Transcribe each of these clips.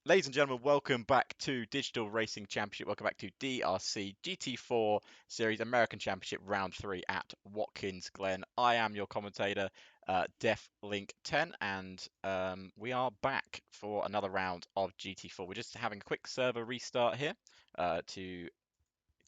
Ladies and gentlemen, welcome back to Digital Racing Championship. Welcome back to DRC GT4 Series American Championship Round 3 at Watkins, Glen. I am your commentator, Def Link 10, and we are back for another round of GT4. We're just having a quick server restart here to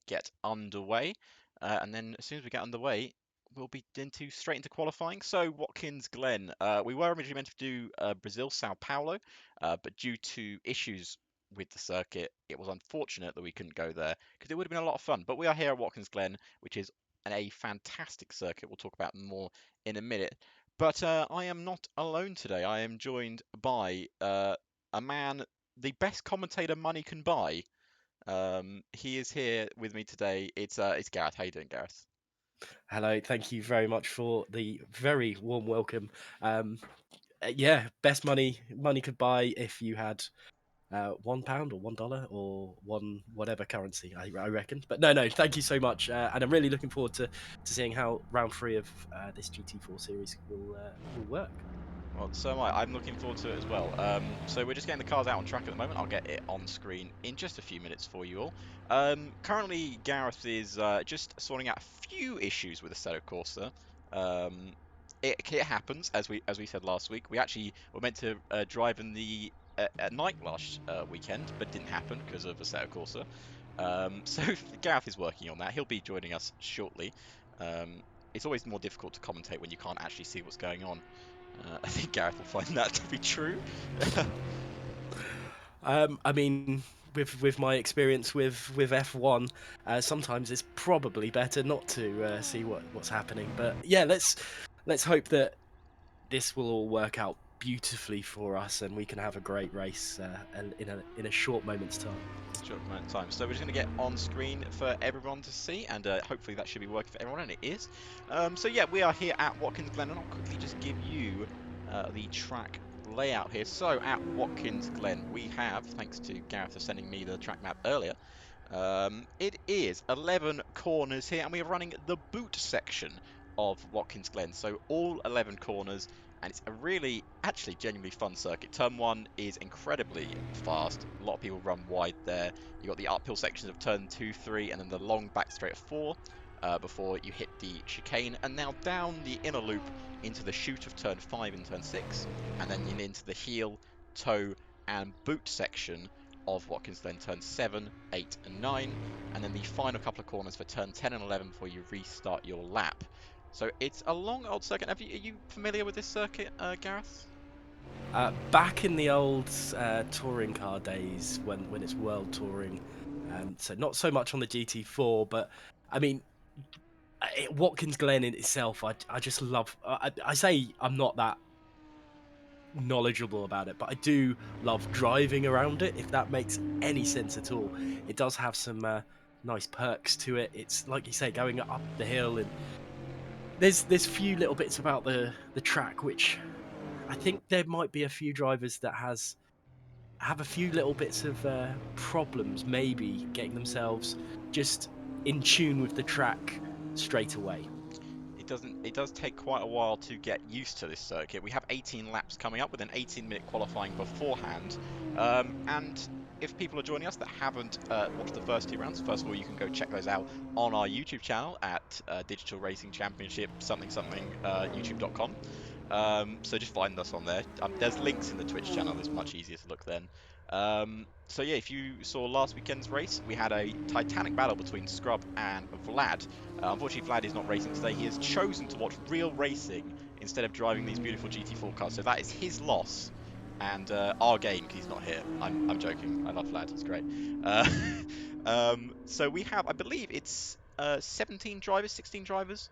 get underway, and then as soon as we get underway, we'll be straight into qualifying. So Watkins, Glen, we were originally meant to do Brazil, Sao Paulo, but due to issues with the circuit, it was unfortunate that we couldn't go there because it would have been a lot of fun. But we are here at Watkins, Glen, which is a fantastic circuit. We'll talk about more in a minute. But I am not alone today. I am joined by a man, the best commentator money can buy. He is here with me today. It's Gareth. How you doing, Gareth? Hello, thank you very much for the very warm welcome. Yeah, best money could buy if you had £1 or $1 or one whatever currency I reckon. But no, thank you so much, and I'm really looking forward to seeing how round three of this GT4 series will work. Well, so am I. I'm looking forward to it as well. So we're just getting the cars out on track at the moment. I'll get it on screen in just a few minutes for you all. Currently, Gareth is just sorting out a few issues with Assetto Corsa. Um, it happens, as we said last week. We actually were meant to drive in the at night last weekend, but didn't happen because of Assetto Corsa. So Gareth is working on that. He'll be joining us shortly. Um, it's always more difficult to commentate when you can't actually see what's going on. I think Gareth will find that to be true. I mean, with my experience with F1, sometimes it's probably better not to see what's happening. But yeah, let's hope that this will all work out beautifully for us, and we can have a great race in a short moment's time. Short amount of time. So we're just going to get on screen for everyone to see, and hopefully that should be working for everyone, and it is. So yeah, we are here at Watkins Glen, and I'll quickly just give you the track layout here. So at Watkins Glen, we have, thanks to Gareth for sending me the track map earlier, it is 11 corners here, and we are running the boot section of Watkins Glen. So all 11 corners, and it's a really, actually, genuinely fun circuit. Turn 1 is incredibly fast. A lot of people run wide there. You've got the uphill sections of turn 2, 3, and then the long back straight of 4 before you hit the chicane. And now down the inner loop into the chute of turn 5 and turn 6, and then into the heel, toe, and boot section of Watkins Glen turn 7, 8, and 9, and then the final couple of corners for turn 10 and 11 before you restart your lap. So it's a long old circuit. Are you familiar with this circuit, Gareth? Back in the old touring car days, when it's world touring, so not so much on the GT4, but I mean, Watkins Glen in itself, I just love. I say I'm not that knowledgeable about it, but I do love driving around it. If that makes any sense at all, it does have some nice perks to it. It's like you say, going up the hill, and there's few little bits about the track which I think there might be a few drivers that have a few little bits of problems, maybe getting themselves just in tune with the track straight away. It does take quite a while to get used to this circuit. We have 18 laps coming up with an 18-minute qualifying beforehand. And if people are joining us that haven't watched the first two rounds, first of all, you can go check those out on our YouTube channel at Digital Racing Championship youtube.com. So just find us on there. There's links in the Twitch channel. It's much easier to look then. So yeah, if you saw last weekend's race, we had a titanic battle between Scrub and Vlad. Unfortunately, Vlad is not racing today. He has chosen to watch real racing instead of driving these beautiful GT4 cars. So that is his loss and our gain because he's not here. I'm joking. I love Vlad. He's great. Uh, so we have, I believe it's 17 drivers, 16 drivers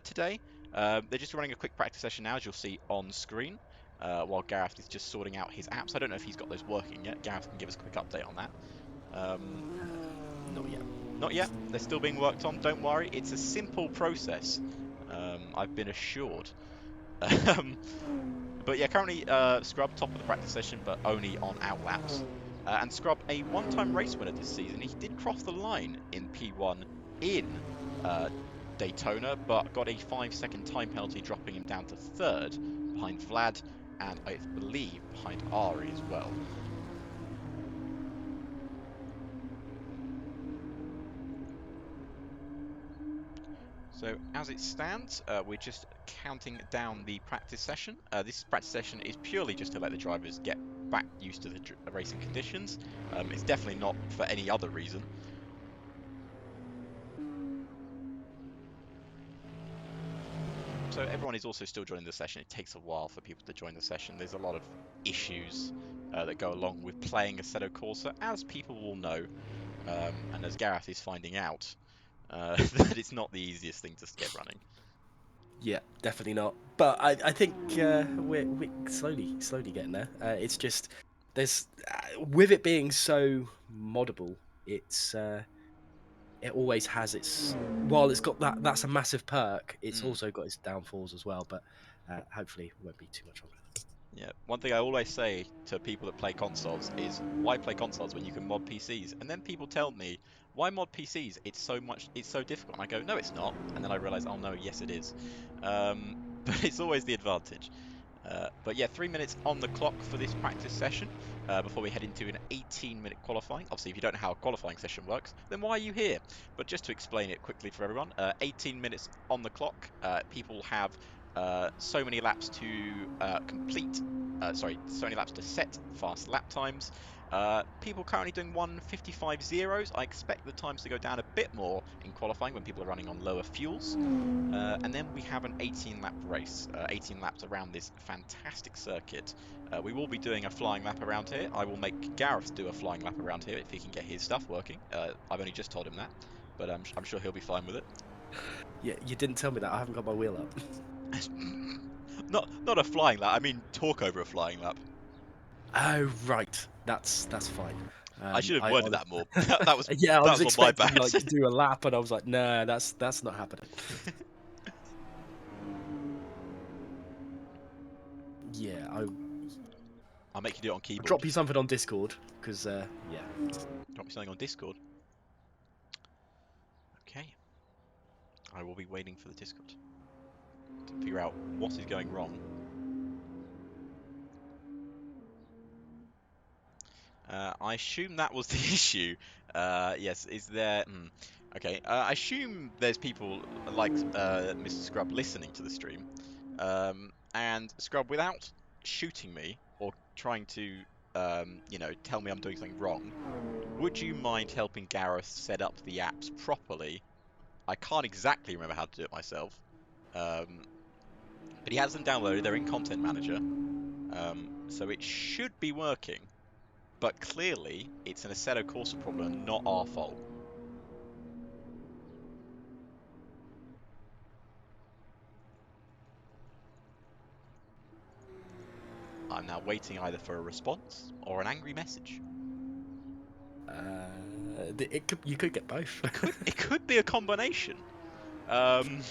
today. They're just running a quick practice session now, as you'll see on screen, while Gareth is just sorting out his apps. I don't know if he's got those working yet. Gareth can give us a quick update on that. Not yet. Not yet. They're still being worked on. Don't worry. It's a simple process. I've been assured. Um, but yeah, currently Scrub top of the practice session, but only on outlaps. And Scrub, a one-time race winner this season. He did cross the line in P1 in uh, Daytona, but got a 5-second time penalty, dropping him down to third behind Vlad, and I believe behind Ari as well. So as it stands, we're just counting down the practice session. This practice session is purely just to let the drivers get back used to the racing conditions. It's definitely not for any other reason. So everyone is also still joining the session. It takes a while for people to join the session. There's a lot of issues that go along with playing Assetto Corsa, as people will know, and as Gareth is finding out, that it's not the easiest thing to get running. Yeah, definitely not. But I think we're slowly getting there. It's just there's with it being so moddable, it always has its while it's got that's a massive perk. It's Mm. also got its downfalls as well. But hopefully, it won't be too much longer. Yeah, one thing I always say to people that play consoles is, why play consoles when you can mod PCs? And then people tell me, why mod PCs? It's so difficult. And I go, no, it's not. And then I realize, oh no, yes, it is. But it's always the advantage. But yeah, 3 minutes on the clock for this practice session before we head into an 18-minute qualifying. Obviously, if you don't know how a qualifying session works, then why are you here? But just to explain it quickly for everyone, 18 minutes on the clock. People have so many laps to so many laps to set fast lap times. People currently doing 1:55 zeros. I expect the times to go down a bit more in qualifying when people are running on lower fuels. And then we have an 18-lap race, 18 laps around this fantastic circuit. We will be doing a flying lap around here. I will make Gareth do a flying lap around here if he can get his stuff working. I've only just told him that, but I'm sure he'll be fine with it. Yeah, you didn't tell me that. I haven't got my wheel up. Not a flying lap. I mean, talk over a flying lap. Oh right, that's fine. I should have I worded was that more. That was yeah, I that was was on my expecting bad. like to do a lap, and I was like, nah, that's not happening. Yeah, I'll make you do it on I'll keyboard. drop you something on Discord because yeah. Drop me something on Discord. Okay. I will be waiting for the Discord to figure out what is going wrong. I assume that was the issue. Yes, is there... Okay, I assume there's people like Mr. Scrub listening to the stream. And Scrub, without shooting me or trying to, tell me I'm doing something wrong, would you mind helping Gareth set up the apps properly? I can't exactly remember how to do it myself. Um, but he has them downloaded. They're in Content Manager. So it should be working. But clearly, it's an Assetto Corsa problem, not our fault. I'm now waiting either for a response or an angry message. You could get both. It could be a combination. Um,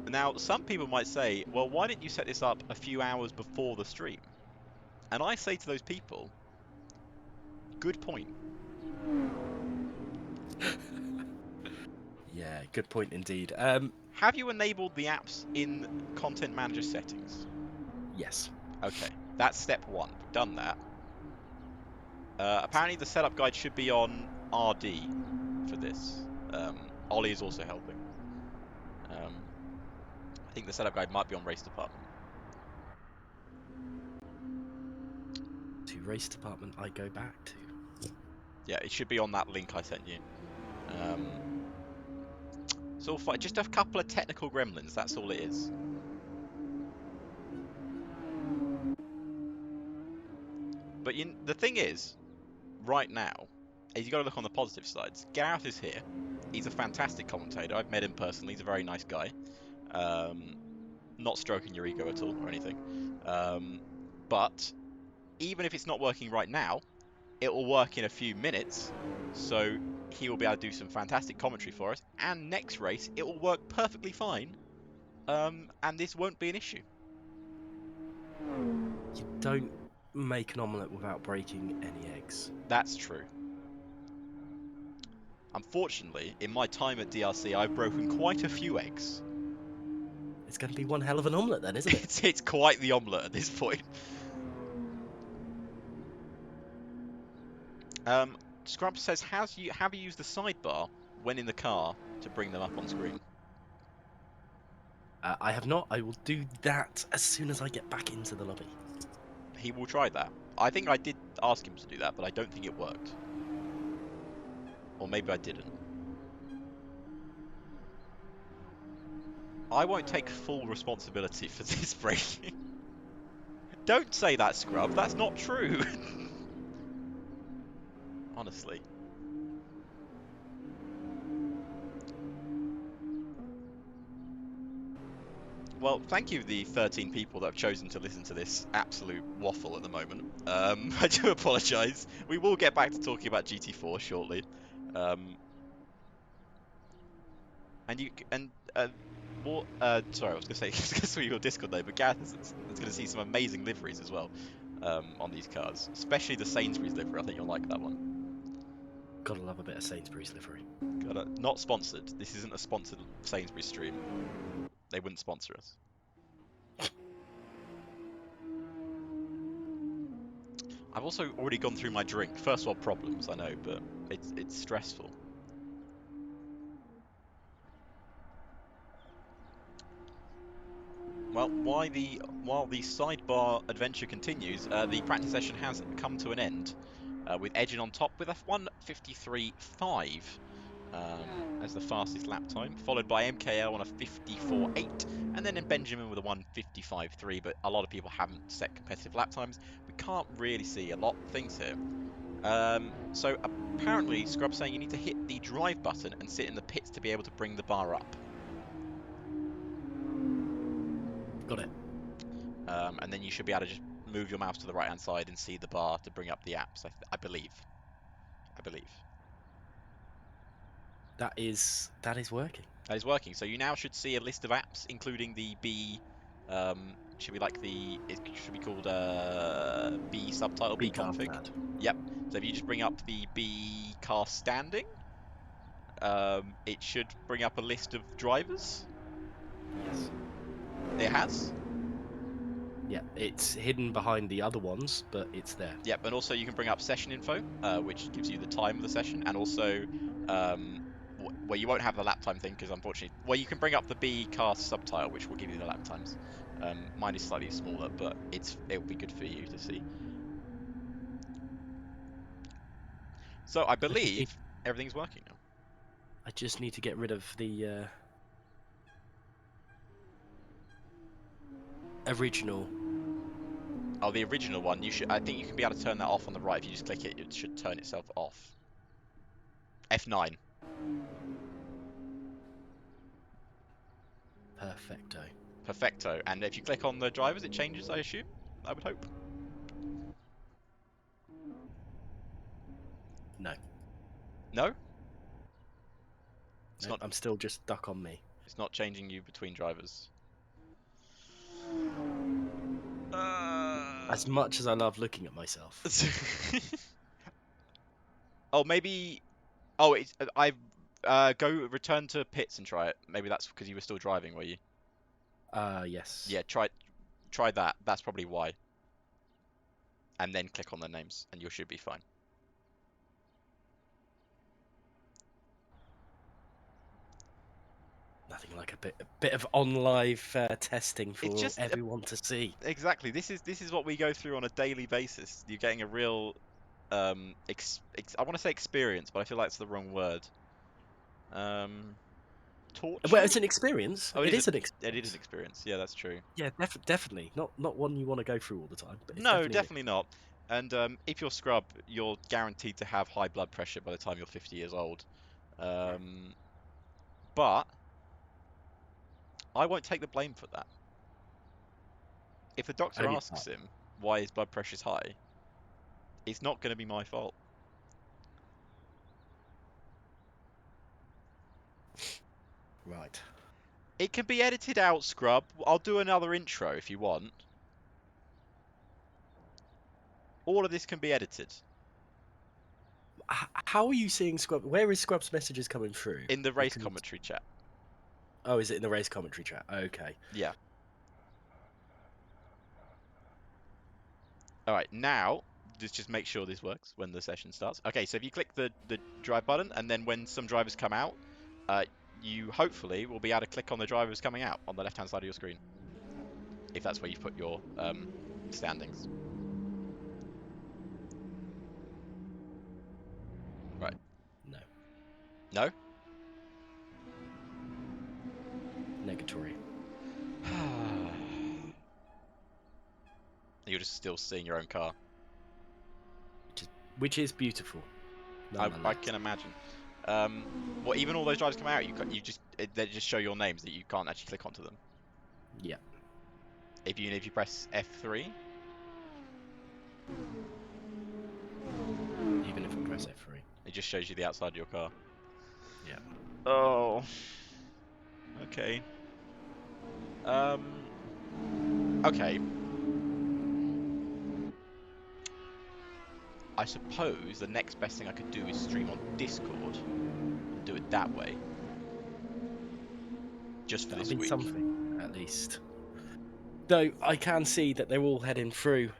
Now, some people might say, well, why didn't you set this up a few hours before the stream? And I say to those people, good point. Yeah, good point indeed. Have you enabled the apps in Content Manager settings? Yes. Okay, that's step one. We've done that. Apparently the setup guide should be on RD for this. Ollie is also helping. I think the setup guide might be on Race Department. To race department, I go back to. Yeah, it should be on that link I sent you. So just a couple of technical gremlins, that's all it is. But the thing is, right now, is you got to look on the positive sides. Gareth is here. He's a fantastic commentator. I've met him personally. He's a very nice guy. Not stroking your ego at all or anything. But even if it's not working right now, it will work in a few minutes. So he will be able to do some fantastic commentary for us. And next race, it will work perfectly fine. And this won't be an issue. You don't make an omelette without breaking any eggs. That's true. Unfortunately, in my time at DRC, I've broken quite a few eggs. It's going to be one hell of an omelette then, isn't it? It's quite the omelette at this point. Scrub says, have you used the sidebar when in the car to bring them up on screen? I have not. I will do that as soon as I get back into the lobby. He will try that. I think I did ask him to do that, but I don't think it worked. Or maybe I didn't. I won't take full responsibility for this breaking. Don't say that, Scrub. That's not true. Honestly. Well, thank you, the 13 people that have chosen to listen to this absolute waffle at the moment. I do apologise. We will get back to talking about GT4 shortly. And you and more. Sorry, I was going to say your Discord name, but Gareth is going to see some amazing liveries as well on these cars, especially the Sainsbury's livery. I think you'll like that one. Gotta love a bit of Sainsbury's livery. Not sponsored. This isn't a sponsored Sainsbury's stream. They wouldn't sponsor us. I've also already gone through my drink. First world problems, I know, but it's stressful. Well, while the sidebar adventure continues, the practice session has come to an end, with Edgin on top with a 1:53.5 as the fastest lap time, followed by MKL on a 54.8, and then in Benjamin with a 1:55.3. But a lot of people haven't set competitive lap times. We can't really see a lot of things here. So apparently, Scrub's saying you need to hit the drive button and sit in the pits to be able to bring the bar up. Got it. And then you should be able to just move your mouse to the right-hand side and see the bar to bring up the apps. I believe. That is working. That is working. So you now should see a list of apps, including the B. Should be like the. It should be called B subtitle B config. Pad. Yep. So if you just bring up the B car standing, it should bring up a list of drivers. Yes. It has. Yeah, it's hidden behind the other ones, but it's there. Yep, and also you can bring up session info, which gives you the time of the session, and also where you won't have the lap time thing because unfortunately, well, you can bring up the B cast subtitle, which will give you the lap times. Mine is slightly smaller, but it'll be good for you to see. So I believe everything's working now. I just need to get rid of the original. Oh, the original one. I think you can be able to turn that off on the right. If you just click it, it should turn itself off. F9. Perfecto. And if you click on the drivers, it changes, I assume? I would hope. No. No? Nope, I'm still just stuck on me. It's not changing you between drivers. As much as I love looking at myself. Oh, maybe. Oh, it's go return to pits and try it. Maybe that's because you were still driving, were you? Yes. Yeah, try that. That's probably why. And then click on the names, and you should be fine. Nothing like a bit of on live testing for It's just everyone to see. Exactly. This is what we go through on a daily basis. You're getting a real I want to say experience, but I feel like it's the wrong word. Torture? Well, it's an experience. Oh, It is an it is experience. an experience. Yeah, that's true. Yeah, definitely. Not one you want to go through all the time. But it's No, definitely not. And if you're Scrub, you're guaranteed to have high blood pressure by the time you're 50 years old. But I won't take the blame for that. If the doctor Only asks him why his blood pressure's high, it's not going to be my fault. right. It can be edited out, Scrub. I'll do another intro if you want. All of this can be edited. How are you seeing Scrub? Where is Scrub's messages coming through? In the race commentary chat. Oh, is it in the race commentary chat? Okay. Yeah. All right, now just make sure this works when the session starts. Okay, so if you click the drive button, and then when some drivers come out, you hopefully will be able to click on the drivers coming out on the left-hand side of your screen, if that's where you've put your standings. Right. No. No? Negatory. You're just still seeing your own car. Which is beautiful. I can imagine. Well, even all those drivers come out, they just show your names that you can't actually click onto them. Yeah. If you press F3. Even if I press F3. It just shows you the outside of your car. Yeah. Oh. Okay. Okay. I suppose the next best thing I could do is stream on Discord and do it that way. Just for That'll this be week. something, at least. Though I can see that they're all heading through.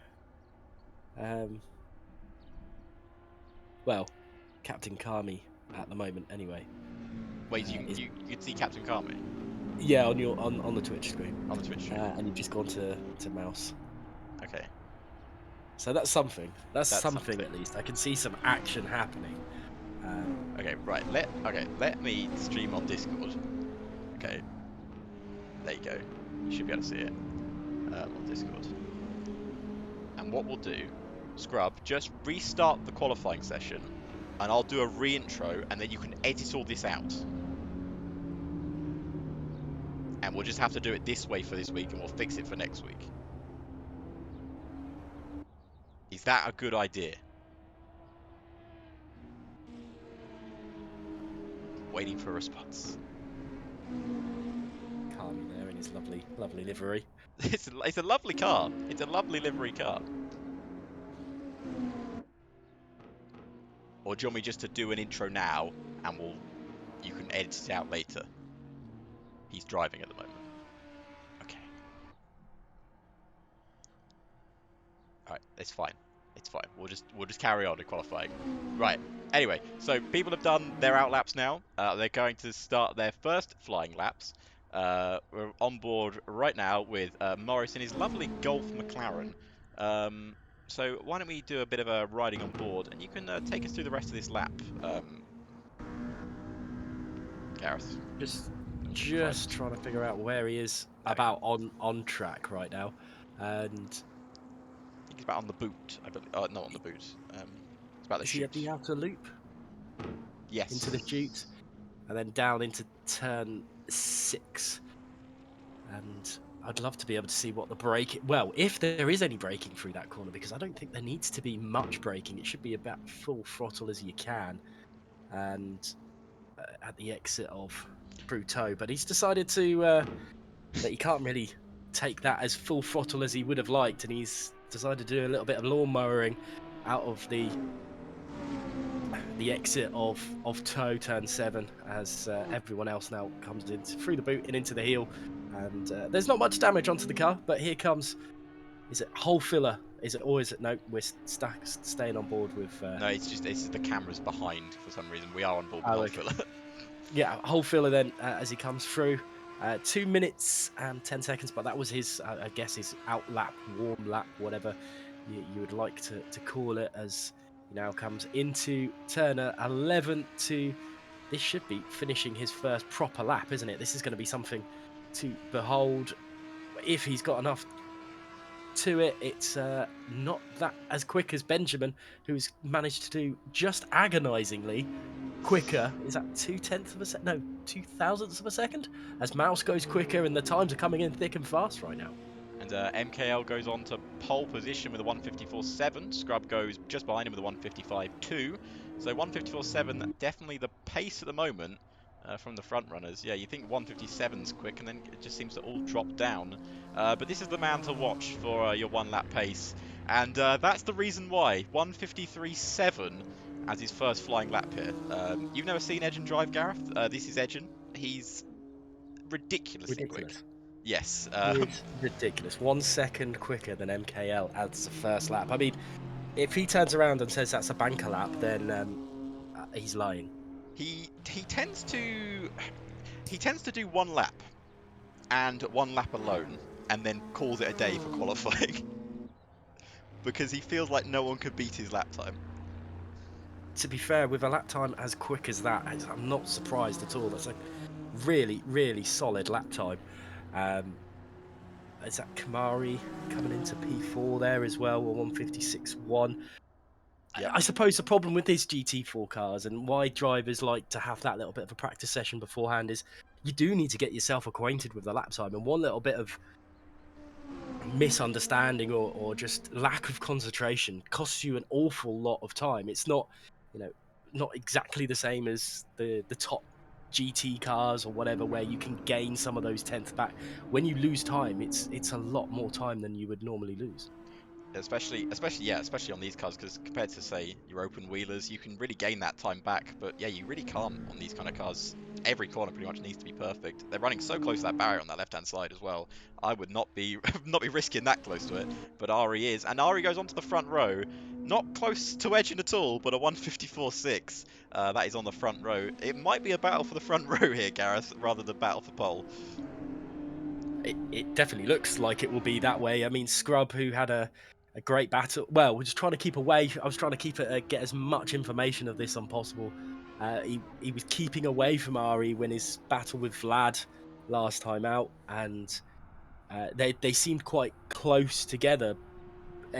Well, Captain Kami at the moment, anyway. Wait, you can see Captain Kami Yeah, on the Twitch screen. on the Twitch stream. And you've just gone to mouse. Okay. So that's something. That's something something. at least. I can see some action happening. Okay, right. Let me stream on Discord. Okay. There you go. You should be able to see it on Discord. And what we'll do, Scrub, just restart the qualifying session, and I'll do a re-intro, and then you can edit all this out. And we'll just have to do it this way for this week, and we'll fix it for next week. Is that a good idea? Waiting for a response. Kami there in his lovely livery. It's a lovely car. It's a lovely livery car. Or do you want me just to do an intro now, and you can edit it out later? He's driving at the moment. Okay. Alright, it's fine. It's fine. We'll just carry on in qualifying. Right. Anyway, so people have done their out laps now. They're going to start their first flying laps. We're on board right now with Morris in his lovely Golf McLaren. So why don't we do a bit of a riding on board, and you can take us through the rest of this lap, Gareth. Just trying to figure out where he is about on track right now, and I think he's about on the boot. I believe. Not on the boot. It's about the is he at chute. the outer loop? Yes. Into the chute, and then down into turn 6. And I'd love to be able to see what the brake. Well, if there is any braking through that corner, because I don't think there needs to be much braking. It should be about full throttle as you can, and at the exit of Bruto. But he's decided to that he can't really take that as full throttle as he would have liked, and he's decided to do a little bit of lawn mowing out of the exit of Toe turn 7 as everyone else now comes in through the boot and into the heel. And there's not much damage onto the car, but here comes, is it hole filler? Is it, or is it, no, we're staying on board with... No, it's the cameras behind for some reason. We are on board with hole filler. Yeah, hole filler then as he comes through. 2 minutes and 10 seconds, but that was his, I guess, his out lap, warm lap, whatever you would like to call it, as he now comes into Turner 11 to... This should be finishing his first proper lap, isn't it? This is going to be something to behold. If he's got enough to it, it's not that as quick as Benjamin, who's managed to do just agonizingly quicker. Is that 0.2 of a second? No, 0.002 of a second, as Mouse goes quicker, and the times are coming in thick and fast right now. And MKL goes on to pole position with a 154.7. Scrub goes just behind him with a 155.2. So 154.7, definitely the pace at the moment from the front runners. Yeah, you think 157's quick, and then it just seems to all drop down. But this is the man to watch for your one lap pace. And that's the reason why. 153.7 as his first flying lap here. You've never seen Edgen drive, Gareth? This is Edgen. He's ridiculously quick. Yes. It's ridiculous. 1 second quicker than MKL as the first lap. I mean, if he turns around and says that's a banker lap, then he's lying. He tends to... He tends to do one lap and one lap alone, and then calls it a day for qualifying because he feels like no one could beat his lap time. To be fair, with a lap time as quick as that, I'm not surprised at all. That's a really, really solid lap time. Um, is that Kamari coming into P4 there as well, or 156.1? Yep. I suppose the problem with these GT4 cars and why drivers like to have that little bit of a practice session beforehand is you do need to get yourself acquainted with the lap time. And one little bit of misunderstanding or just lack of concentration costs you an awful lot of time. It's not, you know, not exactly the same as the top GT cars or whatever, where you can gain some of those tenths back. When you lose time, it's a lot more time than you would normally lose. Especially on these cars, because compared to say your open wheelers, you can really gain that time back. But yeah, you really can't on these kind of cars. Every corner pretty much needs to be perfect. They're running so close to that barrier on that left-hand side as well. I would not be not be risking that close to it. But Ari is, and Ari goes onto the front row, not close to edging at all, but a 154.6. That is on the front row. It might be a battle for the front row here, Gareth, rather than battle for pole. It definitely looks like it will be that way. I mean, Scrub, who had a great battle, well, we're just trying to keep away. I was trying to keep it, get as much information of this on possible. He was keeping away from Ari when his battle with Vlad last time out, and they seemed quite close together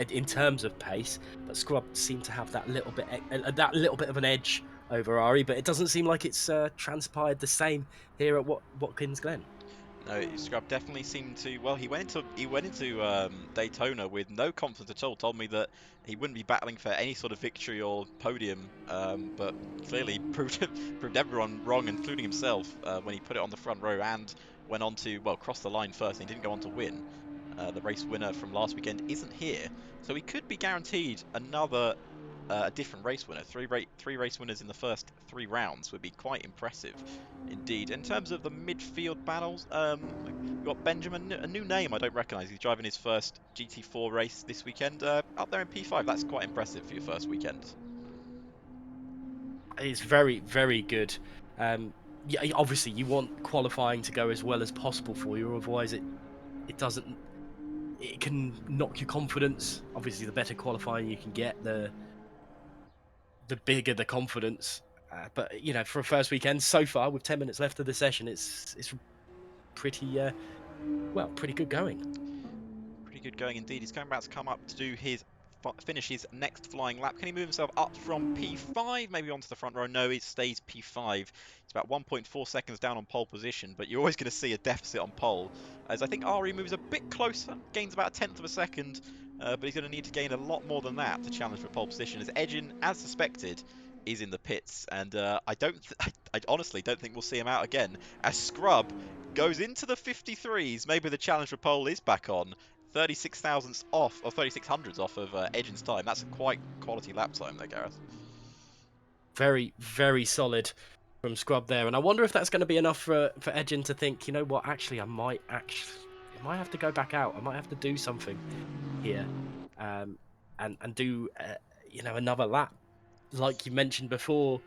in terms of pace. But Scrub seemed to have that little bit of an edge over Ari. But it doesn't seem like it's transpired the same here at Watkins Glen. No, Scrub definitely seemed to. Well, he went into Daytona with no confidence at all. Told me that he wouldn't be battling for any sort of victory or podium, but clearly proved everyone wrong, including himself, when he put it on the front row and went on to cross the line first. And he didn't go on to win. The race winner from last weekend isn't here, so he could be guaranteed another a different race winner. Three race winners in the first 3 rounds would be quite impressive indeed. In terms of the midfield battles, we've got Benjamin, a new name I don't recognise. He's driving his first GT4 race this weekend, up there in P5. That's quite impressive for your first weekend. It's very, very good. Yeah, obviously you want qualifying to go as well as possible for you, otherwise it doesn't. It can knock your confidence. Obviously, the better qualifying you can get, the bigger the confidence. But you know, for a first weekend so far, with 10 minutes left of the session, it's pretty pretty good going. Pretty good going indeed. He's about to come up to do his finish his next flying lap. Can he move himself up from P5, maybe onto the front row? No, he stays P5. It's about 1.4 seconds down on pole position, but you're always going to see a deficit on pole, as I think Ari moves a bit closer, gains about a tenth of a second, but he's going to need to gain a lot more than that to challenge for pole position, as Edgin, as suspected, is in the pits, and I honestly don't think we'll see him out again, as Scrub goes into the 53s. Maybe the challenge for pole is back on. 36 thousandths off, or 36 hundredths off of Edgin's time. That's a quite quality lap time there, Gareth. Very, very solid from Scrub there, and I wonder if that's going to be enough for Edgin to think, you know what, actually, I might have to go back out. I might have to do something here, and do another lap. Like you mentioned before,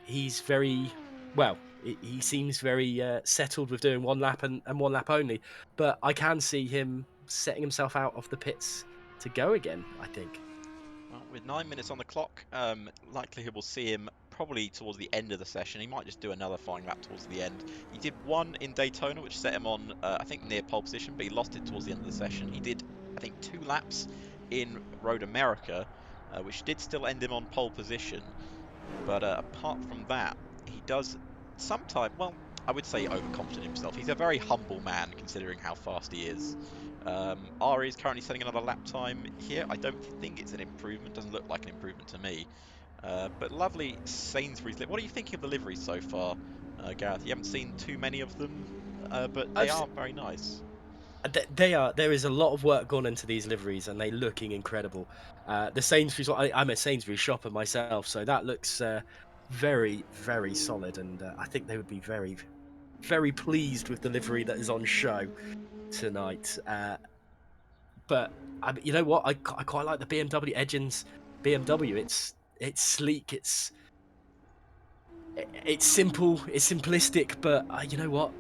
he's very well. He seems very settled with doing one lap and one lap only. But I can see him setting himself out of the pits to go again, I think. Well, with 9 minutes on the clock, likely we'll see him probably towards the end of the session. He might just do another flying lap towards the end. He did one in Daytona, which set him on, I think, near pole position, but he lost it towards the end of the session. He did, I think, 2 laps in Road America, which did still end him on pole position. But apart from that, he does sometimes, well, I would say overconfident himself. He's a very humble man considering how fast he is. Ari is currently setting another lap time here. I don't think it's an improvement. Doesn't look like an improvement to me. But lovely Sainsbury's. What are you thinking of the liveries so far, Gareth? You haven't seen too many of them, but they I've are very nice. They are. There is a lot of work gone into these liveries, and they looking incredible. The Sainsbury's. I'm a Sainsbury's shopper myself, so that looks very, very solid, and I think they would be very, very pleased with the livery that is on show tonight. But you know what? I quite like the BMW Edgins BMW. It's sleek. It's simple, it's simplistic, but you know what?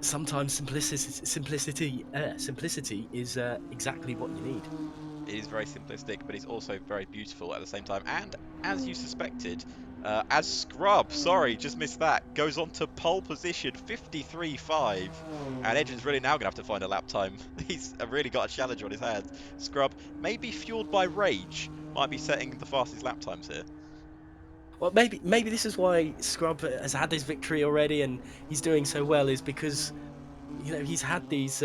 Sometimes simplicity is exactly what you need. It is very simplistic, but it's also very beautiful at the same time. And as you suspected, as Scrub, sorry, just missed that, goes on to pole position 53.5. And Edgin's really now going to have to find a lap time. He's really got a challenge on his hands. Scrub, maybe fueled by rage, might be setting the fastest lap times here. Well, maybe this is why Scrub has had this victory already, and he's doing so well, is because he's had these.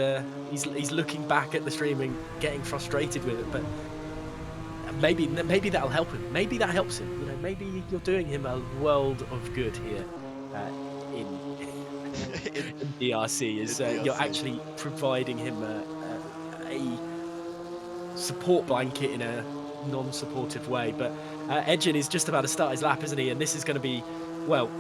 He's looking back at the stream and getting frustrated with it, but maybe that'll help him. Maybe that helps him. Maybe you're doing him a world of good here in in, in DRC. Is in you're DRC. actually providing him a support blanket in a non-supportive way. But Edgin is just about to start his lap, isn't he? And this is going to be, well,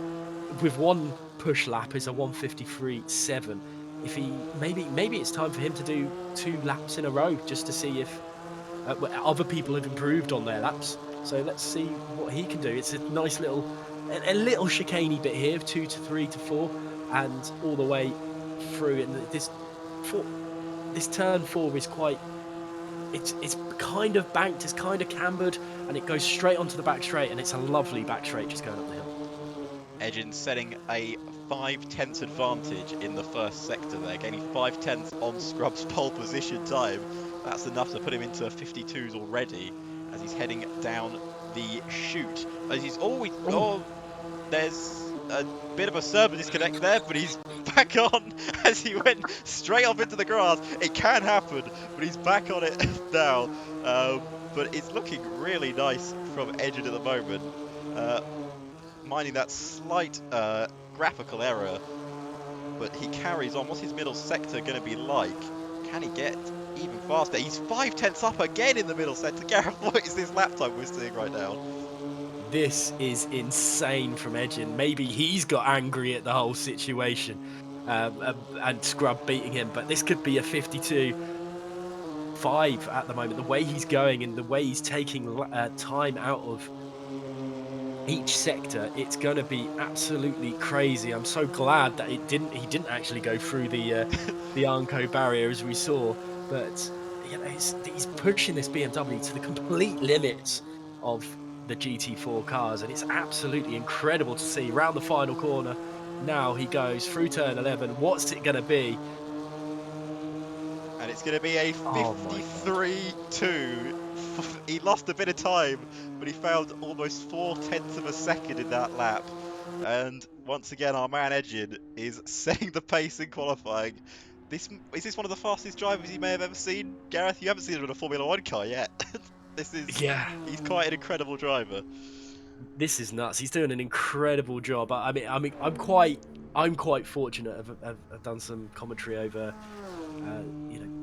with one push lap is a 1:53.7. If he maybe it's time for him to do 2 laps in a row just to see if other people have improved on their laps. So let's see what he can do. It's a nice little chicaney bit here, 2 to 3 to 4, and all the way through. And this turn 4 is quite. It's kind of banked, it's kind of cambered, and it goes straight onto the back straight, and it's a lovely back straight just going up the hill. Edgin setting a 5/10 advantage in the first sector there, gaining 5/10 on Scrub's pole position time. That's enough to put him into 52s already as he's heading down the chute. As he's always, there's a bit of a server disconnect there, but he's back on as he went straight off into the grass. It can happen, but he's back on it now. But it's looking really nice from Edgin at the moment. Minding that slight graphical error, but he carries on. What's his middle sector going to be like? Can he get even faster? He's 5/10 up again in the middle sector. Gareth, what is this lap time we're seeing right now? This is insane from Edgin. Maybe he's got angry at the whole situation and Scrub beating him, but this could be a 52.5 at the moment. The way he's going and the way he's taking time out of each sector, it's going to be absolutely crazy. I'm so glad that he didn't actually go through the Arnco barrier as we saw, but he's pushing this BMW to the complete limits of the GT4 cars, and it's absolutely incredible to see. Round the final corner, now he goes through turn 11. What's it going to be? And it's going to be a 53.2. He lost a bit of time, but he found almost 4/10 of a second in that lap. And once again, our man Edgin is setting the pace in qualifying. Is this one of the fastest drivers you may have ever seen? Gareth, you haven't seen him in a Formula 1 car yet. He's quite an incredible driver. This is nuts. He's doing an incredible job. I'm quite fortunate. I've done some commentary over,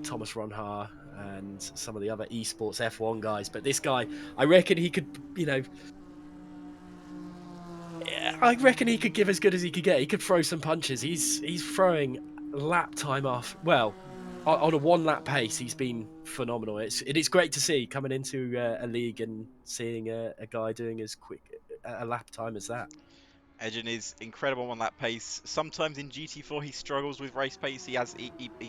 Thomas Ronhaar and some of the other esports F1 guys. But this guy, I reckon he could, I reckon he could give as good as he could get. He could throw some punches. He's throwing lap time off. Well, on a 1 lap pace, he's been phenomenal. It is great to see coming into a league and seeing a guy doing as quick a lap time as that. Edgin is incredible on that pace. Sometimes in GT4 he struggles with race pace. He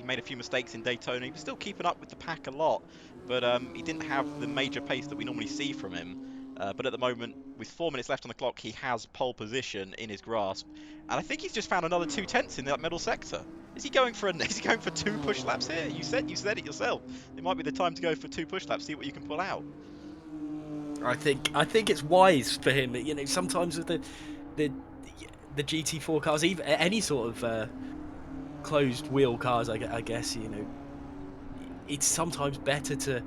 made a few mistakes in Daytona. He was still keeping up with the pack a lot, but he didn't have the major pace that we normally see from him. But at the moment, with 4 minutes left on the clock, he has pole position in his grasp, and I think he's just found another 2/10 in that middle sector. Is he going for 2 push laps here? You said it yourself. It might be the time to go for 2 push laps. See what you can pull out. I think it's wise for him. Sometimes with the GT4 cars, even any sort of closed wheel cars, I guess it's sometimes better to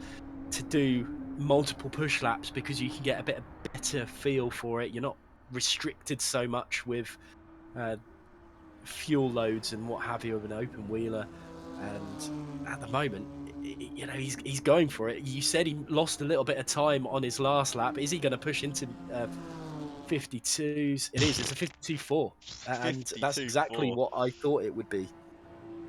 do multiple push laps because you can get a bit better feel for it. You're not restricted so much with fuel loads and what have you of an open wheeler. And at the moment, he's going for it. You said he lost a little bit of time on his last lap. Is he going to push into 52s? It is. It's a 52.4, and that's exactly 52.4. what I thought it would be.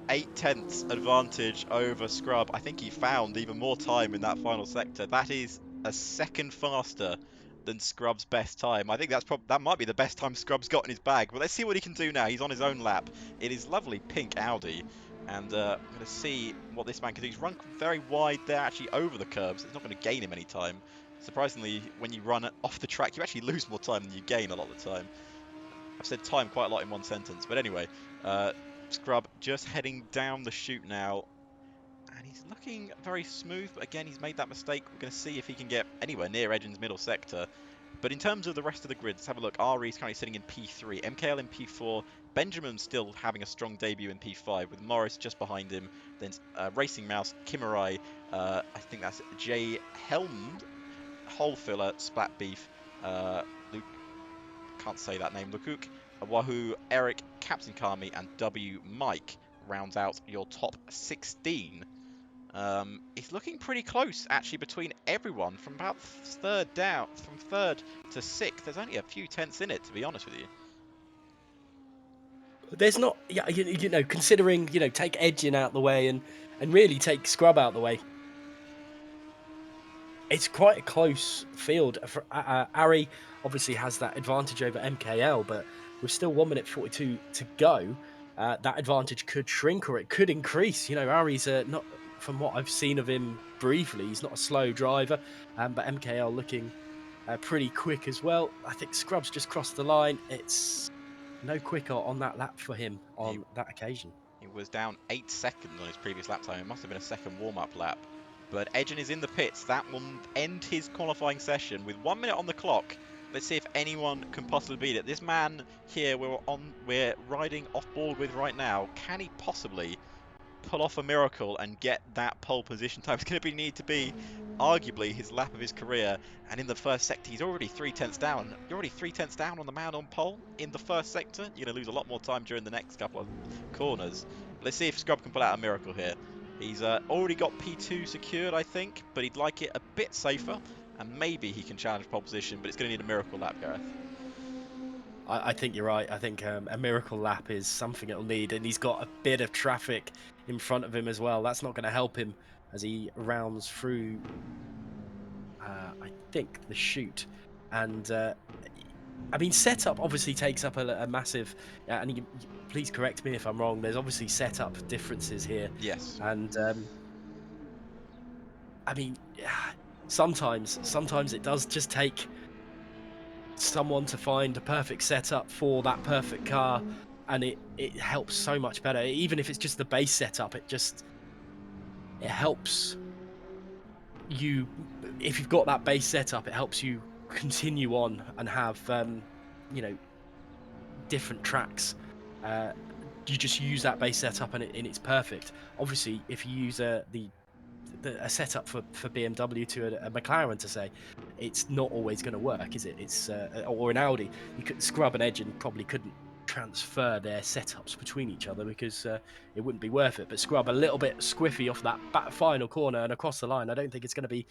8/10 advantage over Scrub. I think he found even more time in that final sector. That is a second faster than Scrub's best time. I think that might be the best time Scrub's got in his bag. But let's see what he can do now. He's on his own lap in his lovely pink Audi. And I'm going to see what this man can do. He's run very wide there, actually over the curbs. It's not going to gain him any time. Surprisingly, when you run off the track, you actually lose more time than you gain a lot of the time. I've said time quite a lot in one sentence. But anyway, Scrub just heading down the chute now. And he's looking very smooth, but again, he's made that mistake. We're going to see if he can get anywhere near Edgin's middle sector. But in terms of the rest of the grid, let's have a look. Ari is currently sitting in P3, MKL in P4, Benjamin still having a strong debut in P5, with Morris just behind him. Then Racing Mouse, Kimurai, I think that's J Helmd, Hole Filler, Splat Beef, Luke, can't say that name, Lukuk, Wahoo, Eric, Captain Kami, and W Mike rounds out your top 16. It's looking pretty close actually between everyone from about third down, from third to sixth. There's only a few tenths in it, to be honest with you. There's not, yeah, you know, considering, you know, take Edgin out the way and really take Scrub out the way. It's quite a close field. Ari obviously has that advantage over MKL, but with still 1 minute 42 to go, that advantage could shrink or it could increase. You know, Ari's not, from what I've seen of him briefly, he's not a slow driver, but MKL looking pretty quick as well. I think Scrub's just crossed the line. It's no quicker on that lap for him on that occasion. He was down 8 seconds on his previous lap time. It must have been a second warm-up lap. But Edgen is in the pits. That will end his qualifying session with 1 minute on the clock. Let's see if anyone can possibly beat it. This man here we're riding off board with right now. Can he possibly pull off a miracle and get that pole position time? It's going to need to be arguably his lap of his career, and in the first sector he's already 3 tenths down. You're already 3 tenths down on the man on pole in the first sector. You're going to lose a lot more time during the next couple of corners. Let's see if Scrub can pull out a miracle here. He's already got P2 secured, I think, but he'd like it a bit safer, and maybe he can challenge pole position, but it's going to need a miracle lap, Gareth. I think you're right. I think a miracle lap is something it'll need, and he's got a bit of traffic in front of him as well. That's not going to help him as he rounds through, I think, the chute. And, I mean, setup obviously takes up a massive... and please correct me if I'm wrong. There's obviously setup differences here. Yes. And, I mean, sometimes it does just take someone to find a perfect setup for that perfect car, and it helps so much better. Even if it's just the base setup, it helps you. If you've got that base setup, it helps you continue on and have you know, different tracks. You just use that base setup and it's perfect. Obviously, if you use a setup for BMW to a McLaren, to say, it's not always going to work, is it? It's or an Audi. You could Scrub and Edgen probably couldn't transfer their setups between each other because it wouldn't be worth it. But Scrub a little bit squiffy off that final corner and across the line. I don't think it's going to be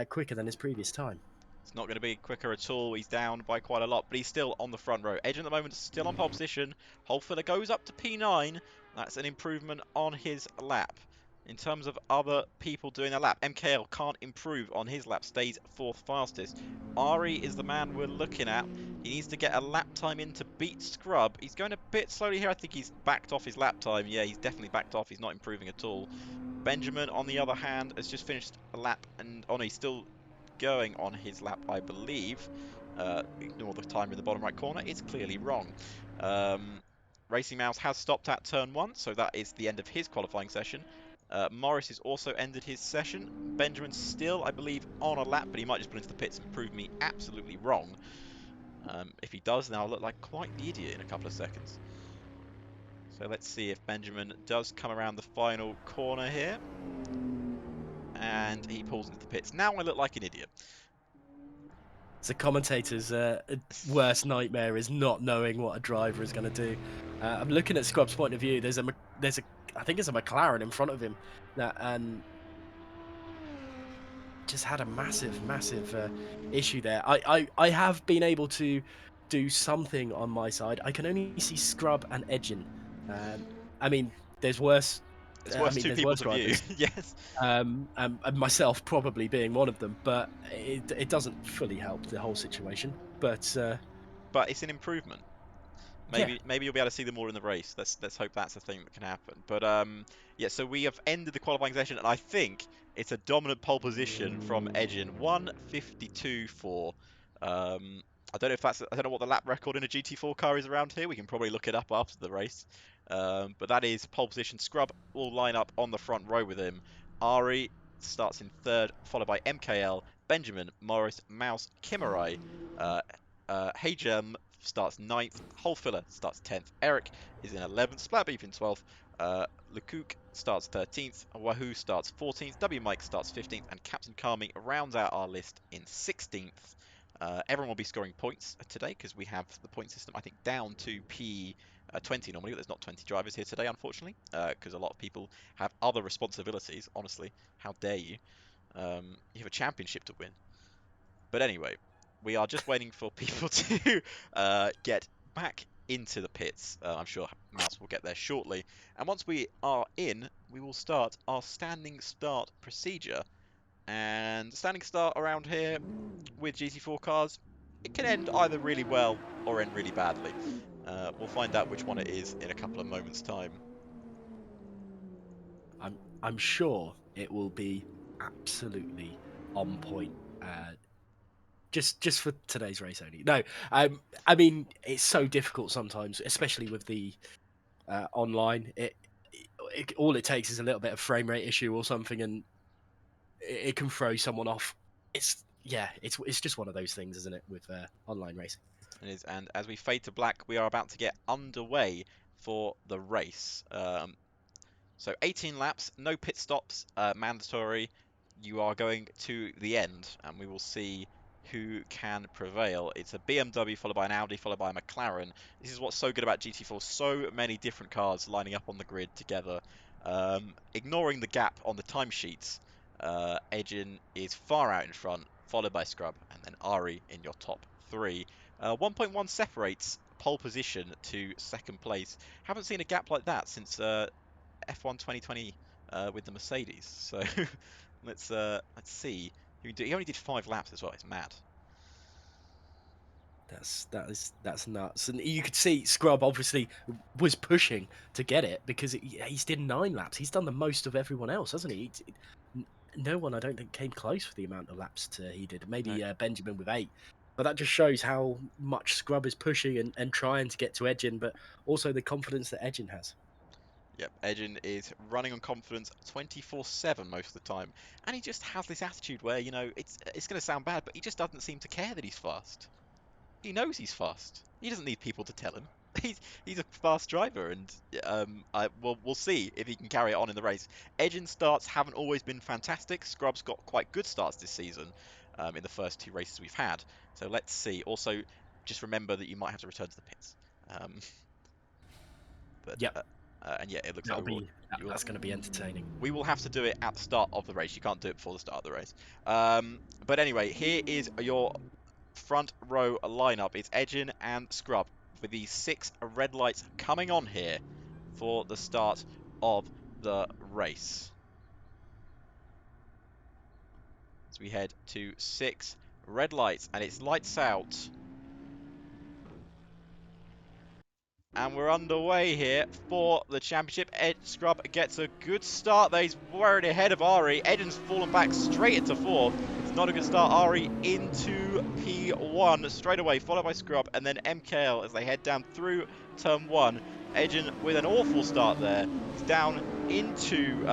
quicker than his previous time. It's not going to be quicker at all. He's down by quite a lot, but he's still on the front row. Edge at the moment still on pole position. Holfiller goes up to P9. That's an improvement on his lap. In terms of other people doing a lap, MKL can't improve on his lap, stays 4th fastest. Ari is the man we're looking at. He needs to get a lap time in to beat Scrub. He's going a bit slowly here. I think he's backed off his lap time. Yeah, he's definitely backed off. He's not improving at all. Benjamin, on the other hand, has just finished a lap, and he's still going on his lap, I believe. Ignore the timer in the bottom right corner. It's clearly wrong. Racing Mouse has stopped at turn 1, so that is the end of his qualifying session. Morris has also ended his session. Benjamin's still, I believe, on a lap, but he might just pull into the pits and prove me absolutely wrong. If he does, then I'll look like quite the idiot in a couple of seconds. So let's see if Benjamin does come around the final corner here. And he pulls into the pits. Now I look like an idiot. It's a commentator's worst nightmare is not knowing what a driver is going to do. I'm looking at Scrub's point of view. There's a I think it's a McLaren in front of him that just had a massive issue there. I have been able to do something on my side. I can only see Scrub and Edgen. I mean, there's worse It's I worse mean, two there's people's worse of you. drivers. Yes. And myself probably being one of them, but it doesn't fully help the whole situation. But But it's an improvement. yeah, Maybe you'll be able to see them more in the race. Let's hope that's a thing that can happen. But yeah, so we have ended the qualifying session, and I think it's a dominant pole position from Edgin, 1:52.4. I don't know if I don't know what the lap record in a GT4 car is around here. We can probably look it up after the race. But that is pole position. Scrub will line up on the front row with him. Ari starts in third, followed by MKL, Benjamin, Morris, Mouse, Kimarai, uh, Heyjem starts ninth. Holfiller starts 10th. Eric is in 11th. Splatbeef in 12th. Lecoq starts 13th. Wahoo starts 14th. W Mike starts 15th. And Captain Kami rounds out our list in 16th. Everyone will be scoring points today because we have the point system, I think, down to P20 normally. But there's not 20 drivers here today, unfortunately, because a lot of people have other responsibilities. Honestly, how dare you? You have a championship to win. But anyway, we are just waiting for people to get back into the pits. I'm sure Mouse will get there shortly. And once we are in, we will start our standing start procedure. And standing start around here with GT4 cars, it can end either really well or end really badly. We'll find out which one it is in a couple of moments' time. I'm sure it will be absolutely on point. Just for today's race only. No, I mean it's so difficult sometimes, especially with the online. All it takes is a little bit of frame rate issue or something, and it can throw someone off. It's just one of those things, isn't it, with online racing? It is, and as we fade to black, we are about to get underway for the race. So 18 laps, no pit stops, mandatory. You are going to the end, and we will see who can prevail. It's a BMW followed by an Audi followed by a McLaren. This is what's so good about GT4. So many different cars lining up on the grid together. Ignoring the gap on the timesheets, Edgin is far out in front, followed by Scrub, and then Ari in your top three. 1.1 separates pole position to second place. Haven't seen a gap like that since F1 2020 with the Mercedes. So let's see. He only did 5 laps as well. It's mad. That's nuts, and you could see Scrub obviously was pushing to get it because he's did 9 laps. He's done the most of everyone else, hasn't he? No one, I don't think, came close for the amount of laps he did. No. Maybe Benjamin with 8, but that just shows how much Scrub is pushing and trying to get to Edgin, but also the confidence that Edgin has. Yep, Edgin is running on confidence 24/7 most of the time, and he just has this attitude where it's going to sound bad, but he just doesn't seem to care that he's fast. He knows he's fast. He doesn't need people to tell him. He's a fast driver, and we'll see if he can carry it on in the race. Edgin starts haven't always been fantastic. Scrub's got quite good starts this season in the first 2 races we've had. So let's see. Also, just remember that you might have to return to the pits. Um, but Yep, and yeah, it looks like that's going to be entertaining. we will have to do it at the start of the race. You can't do it before the start of the race. But anyway, here is your front row lineup. It's Edgin and Scrub with the 6 red lights coming on here for the start of the race. As we head to 6 red lights, and it's lights out. And we're underway here for the championship. Scrub gets a good start there. He's worried ahead of Ari. Edgin's fallen back straight into 4th. It's not a good start. Ari into P1 straight away, followed by Scrub, and then MKL as they head down through turn 1. Edgin with an awful start there. He's down into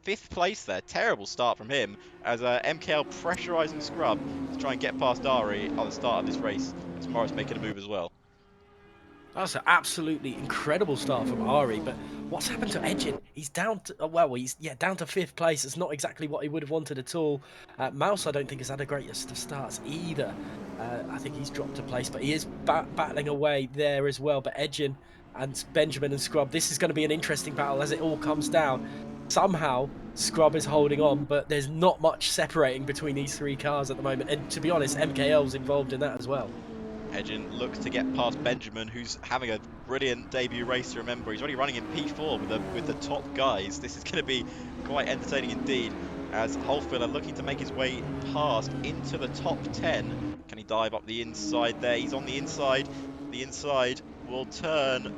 5th place there. Terrible start from him as MKL pressurising Scrub to try and get past Ari at the start of this race. As Morris making a move as well. That's an absolutely incredible start from Ari, but what's happened to Edgin? He's down to down to 5th place. It's not exactly what he would have wanted at all. Mouse, I don't think, has had a greatest of starts either. I think he's dropped a place, but he is battling away there as well. But Edgin and Benjamin and Scrub, this is going to be an interesting battle as it all comes down. Somehow Scrub is holding on, but there's not much separating between these 3 cars at the moment. And to be honest, MKL's involved in that as well. Edgin looks to get past Benjamin, who's having a brilliant debut race to remember. He's already running in P4 with the top guys. This is going to be quite entertaining indeed, as Holfiller looking to make his way past into the top 10. Can he dive up the inside there? He's on the inside. The inside will turn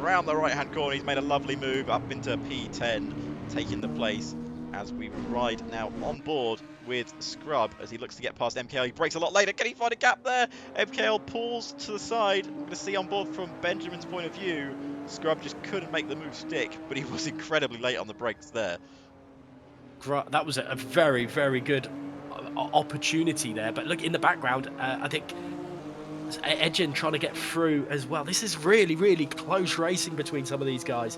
around the right-hand corner. He's made a lovely move up into P10, taking the place as we ride now on board with Scrub as he looks to get past MKL. He brakes a lot later. Can he find a gap there? MKL pulls to the side. We're going to see on board from Benjamin's point of view. Scrub just couldn't make the move stick, but he was incredibly late on the brakes there. That was a very, very good opportunity there. But look, in the background, I think Edgen trying to get through as well. This is really, really close racing between some of these guys.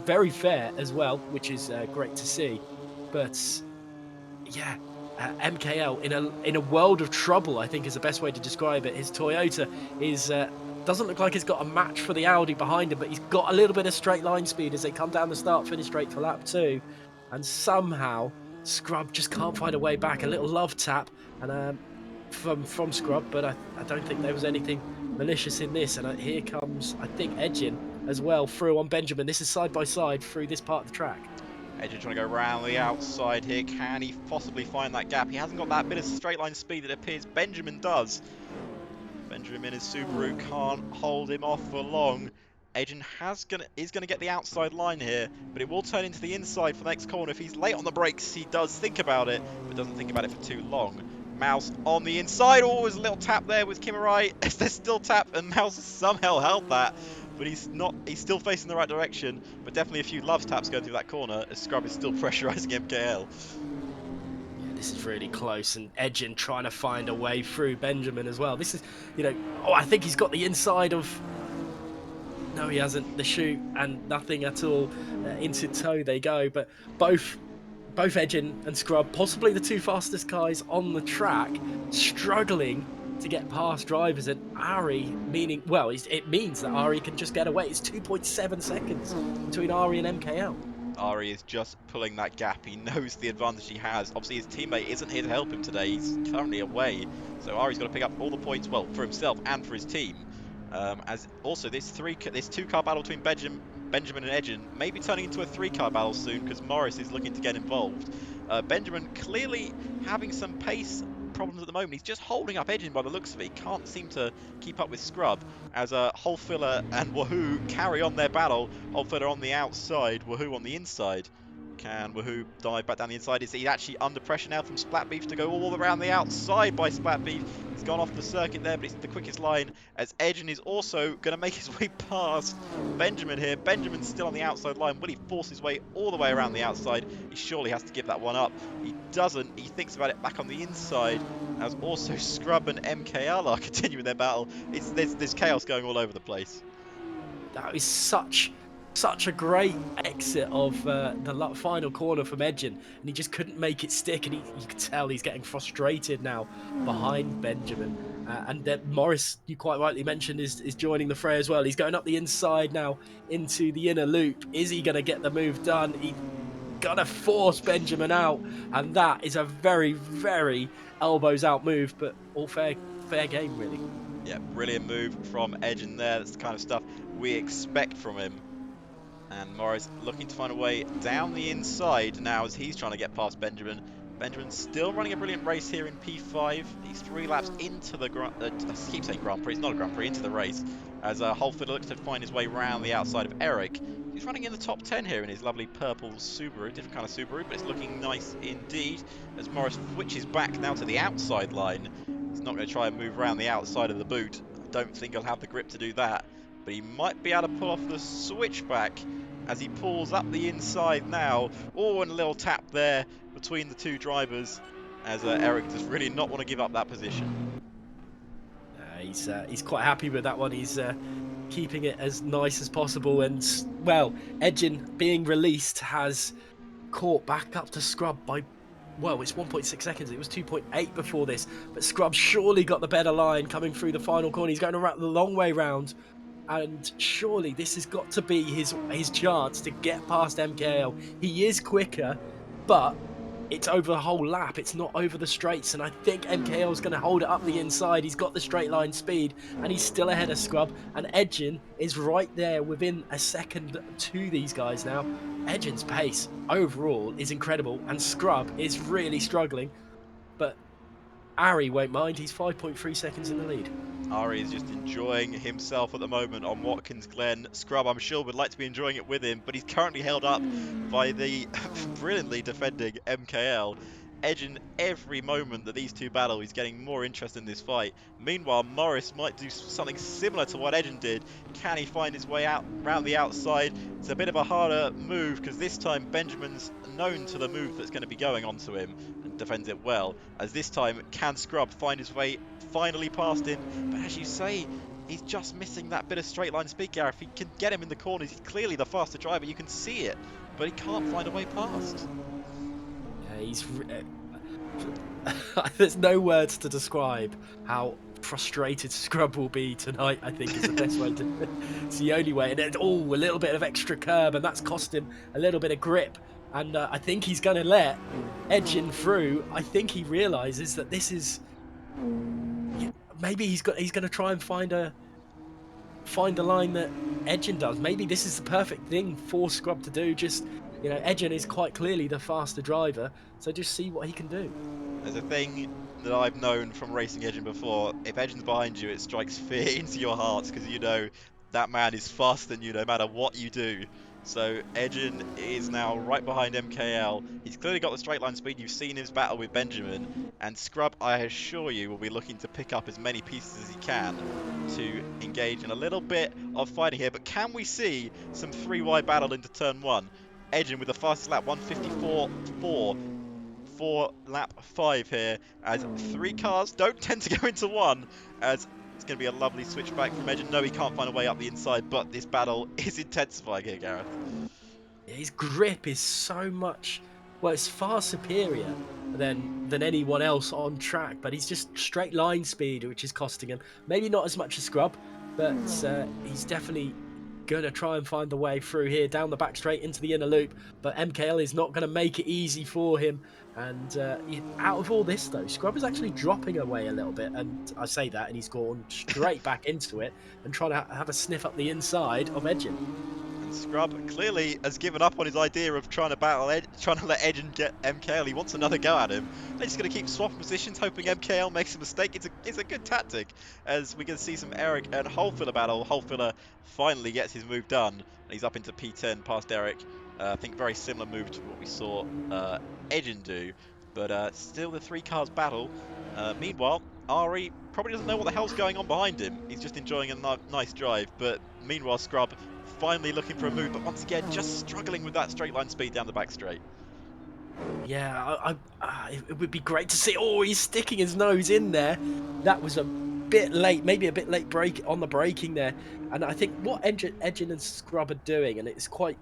Very fair as well, which is great to see. But yeah, MKL in a world of trouble, I think is the best way to describe it. His Toyota is doesn't look like it's got a match for the Audi behind him, but he's got a little bit of straight line speed as they come down the start, finish straight to lap 2, and somehow Scrub just can't find a way back. A little love tap and from Scrub, but I don't think there was anything malicious in this. And here comes, I think, Edgen as well through on Benjamin. This is side by side through this part of the track. Edgen trying to go around the outside here. Can he possibly find that gap? He hasn't got that bit of straight line speed that it appears Benjamin does. Benjamin in his Subaru can't hold him off for long. Edgen is gonna get the outside line here, but it will turn into the inside for the next corner. If he's late on the brakes, he does think about it, but doesn't think about it for too long. Mouse on the inside. Oh, there's a little tap there with Kimarai. There's still tap, and Mouse has somehow held that, but he's still facing the right direction, but definitely a few love taps going through that corner as Scrub is still pressurizing MKL. This is really close, and Edgen trying to find a way through Benjamin as well. This is, I think he's got the inside of... No, he hasn't. The chute and nothing at all. Into tow they go, but both Edgen and Scrub, possibly the two fastest guys on the track, struggling to get past drivers, and Ari, it means that Ari can just get away. It's 2.7 seconds between Ari and MKL. Ari is just pulling that gap. He knows the advantage he has. Obviously, his teammate isn't here to help him today. He's currently away. So Ari's got to pick up all the points, well, for himself and for his team. As also, this two-car battle between Benjamin and Edgen may be turning into a three-car battle soon because Morris is looking to get involved. Benjamin clearly having some pace problems at the moment. He's just holding up Edgen by the looks of it. He can't seem to keep up with Scrub as Holfiller and Wahoo carry on their battle. Holfiller on the outside, Wahoo on the inside. Can Wahoo dive back down the inside? Is he actually under pressure now from Splatbeef to go all around the outside by Splatbeef? He's gone off the circuit there, but it's the quickest line as Edgen is also going to make his way past Benjamin here. Benjamin's still on the outside line. Will he force his way all the way around the outside? He surely has to give that one up. He doesn't. He thinks about it back on the inside as also Scrub and MKL are continuing their battle. There's chaos going all over the place. That is such a great exit of the final corner from Edgen, and he just couldn't make it stick, and you can tell he's getting frustrated now behind Benjamin. And Morris, you quite rightly mentioned, is joining the fray as well. He's going up the inside now into the inner loop. Is he going to get the move done? He's going to force Benjamin out, and that is a very, very elbows out move, but all fair game, really. Yeah, brilliant move from Edgen there. That's the kind of stuff we expect from him. And Morris looking to find a way down the inside now as he's trying to get past Benjamin. Benjamin's still running a brilliant race here in P5. He's 3 laps into the I keep saying Grand Prix, it's not a Grand Prix, into the race. As Holford looks to find his way round the outside of Eric. He's running in the top 10 here in his lovely purple Subaru, different kind of Subaru, but it's looking nice indeed. As Morris switches back now to the outside line. He's not going to try and move around the outside of the boot. I don't think he'll have the grip to do that. But he might be able to pull off the switchback as he pulls up the inside now. Oh, and a little tap there between the two drivers as Eric does really not want to give up that position. He's quite happy with that one. He's keeping it as nice as possible, and well, Edgen being released has caught back up to Scrub by, well, it's 1.6 seconds. It was 2.8 before this, but Scrub surely got the better line coming through the final corner. He's going around the long way round, and surely this has got to be his chance to get past MKL. He is quicker, but it's over the whole lap. It's not over the straights, and I think MKL is going to hold it up the inside. He's got the straight line speed, and he's still ahead of Scrub. And Edgin is right there within a second to these guys now. Edgin's pace overall is incredible, and Scrub is really struggling. But Ari won't mind. He's 5.3 seconds in the lead. Ari is just enjoying himself at the moment on Watkins Glen. Scrub, I'm sure, would like to be enjoying it with him, but he's currently held up by the brilliantly defending MKL. Edging every moment that these two battle, he's getting more interest in this fight. Meanwhile, Morris might do something similar to what Edgin did. Can he find his way out round the outside? It's a bit of a harder move because this time Benjamin's known to the move that's going to be going onto him and defends it well. As this time, can Scrub find his way finally past him? But as you say, he's just missing that bit of straight line speed, Gareth. He can get him in the corners. He's clearly the faster driver. You can see it, but he can't find a way past. Yeah, he's. There's no words to describe how frustrated Scrub will be tonight. I think is the best way to. It's the only way, and it's a little bit of extra curb, and that's cost him a little bit of grip. And I think he's going to let Edgin through. I think he realizes that this is. Maybe he's going to try and find a line that Edgin does. Maybe this is the perfect thing for Scrub to do. Just, Edgin is quite clearly the faster driver, so just see what he can do. There's a thing that I've known from racing Edgin before. If Edgin's behind you, it strikes fear into your hearts because you know that man is faster than you no matter what you do. So Edgin is now right behind MKL. He's clearly got the straight line speed. You've seen his battle with Benjamin. And Scrub, I assure you, will be looking to pick up as many pieces as he can to engage in a little bit of fighting here. But can we see some 3-wide battle into turn 1? Edgin with the fastest lap, 154.4 for lap 5 here, as 3 cars don't tend to go into one, as it's going to be a lovely switchback from Edgin. No, he can't find a way up the inside, but this battle is intensifying here, Gareth. His grip is so much, well, it's far superior than anyone else on track, but he's just straight line speed, which is costing him. Maybe not as much as Scrub, but he's definitely going to try and find the way through here, down the back straight into the inner loop, but MKL is not going to make it easy for him. And out of all this, though, Scrub is actually dropping away a little bit, and I say that, and he's gone straight back into it and trying to have a sniff up the inside of Edgin. And Scrub clearly has given up on his idea of trying to let Edgin get MKL. He wants another go at him. They're just going to keep swapping positions, hoping MKL makes a mistake. It's a good tactic, as we can see some Eric and Holfiller battle. Holfiller finally gets his move done, and he's up into P10 past Eric. I think very similar move to what we saw Edgin do, but still the 3 cars battle. Meanwhile, Ari probably doesn't know what the hell's going on behind him. He's just enjoying a nice drive, but meanwhile Scrub finally looking for a move, but once again just struggling with that straight line speed down the back straight. Yeah, it would be great to see. Oh, he's sticking his nose in there. That was a bit late, maybe a bit late break on the braking there. And I think what Edgin and Scrub are doing, and it's quite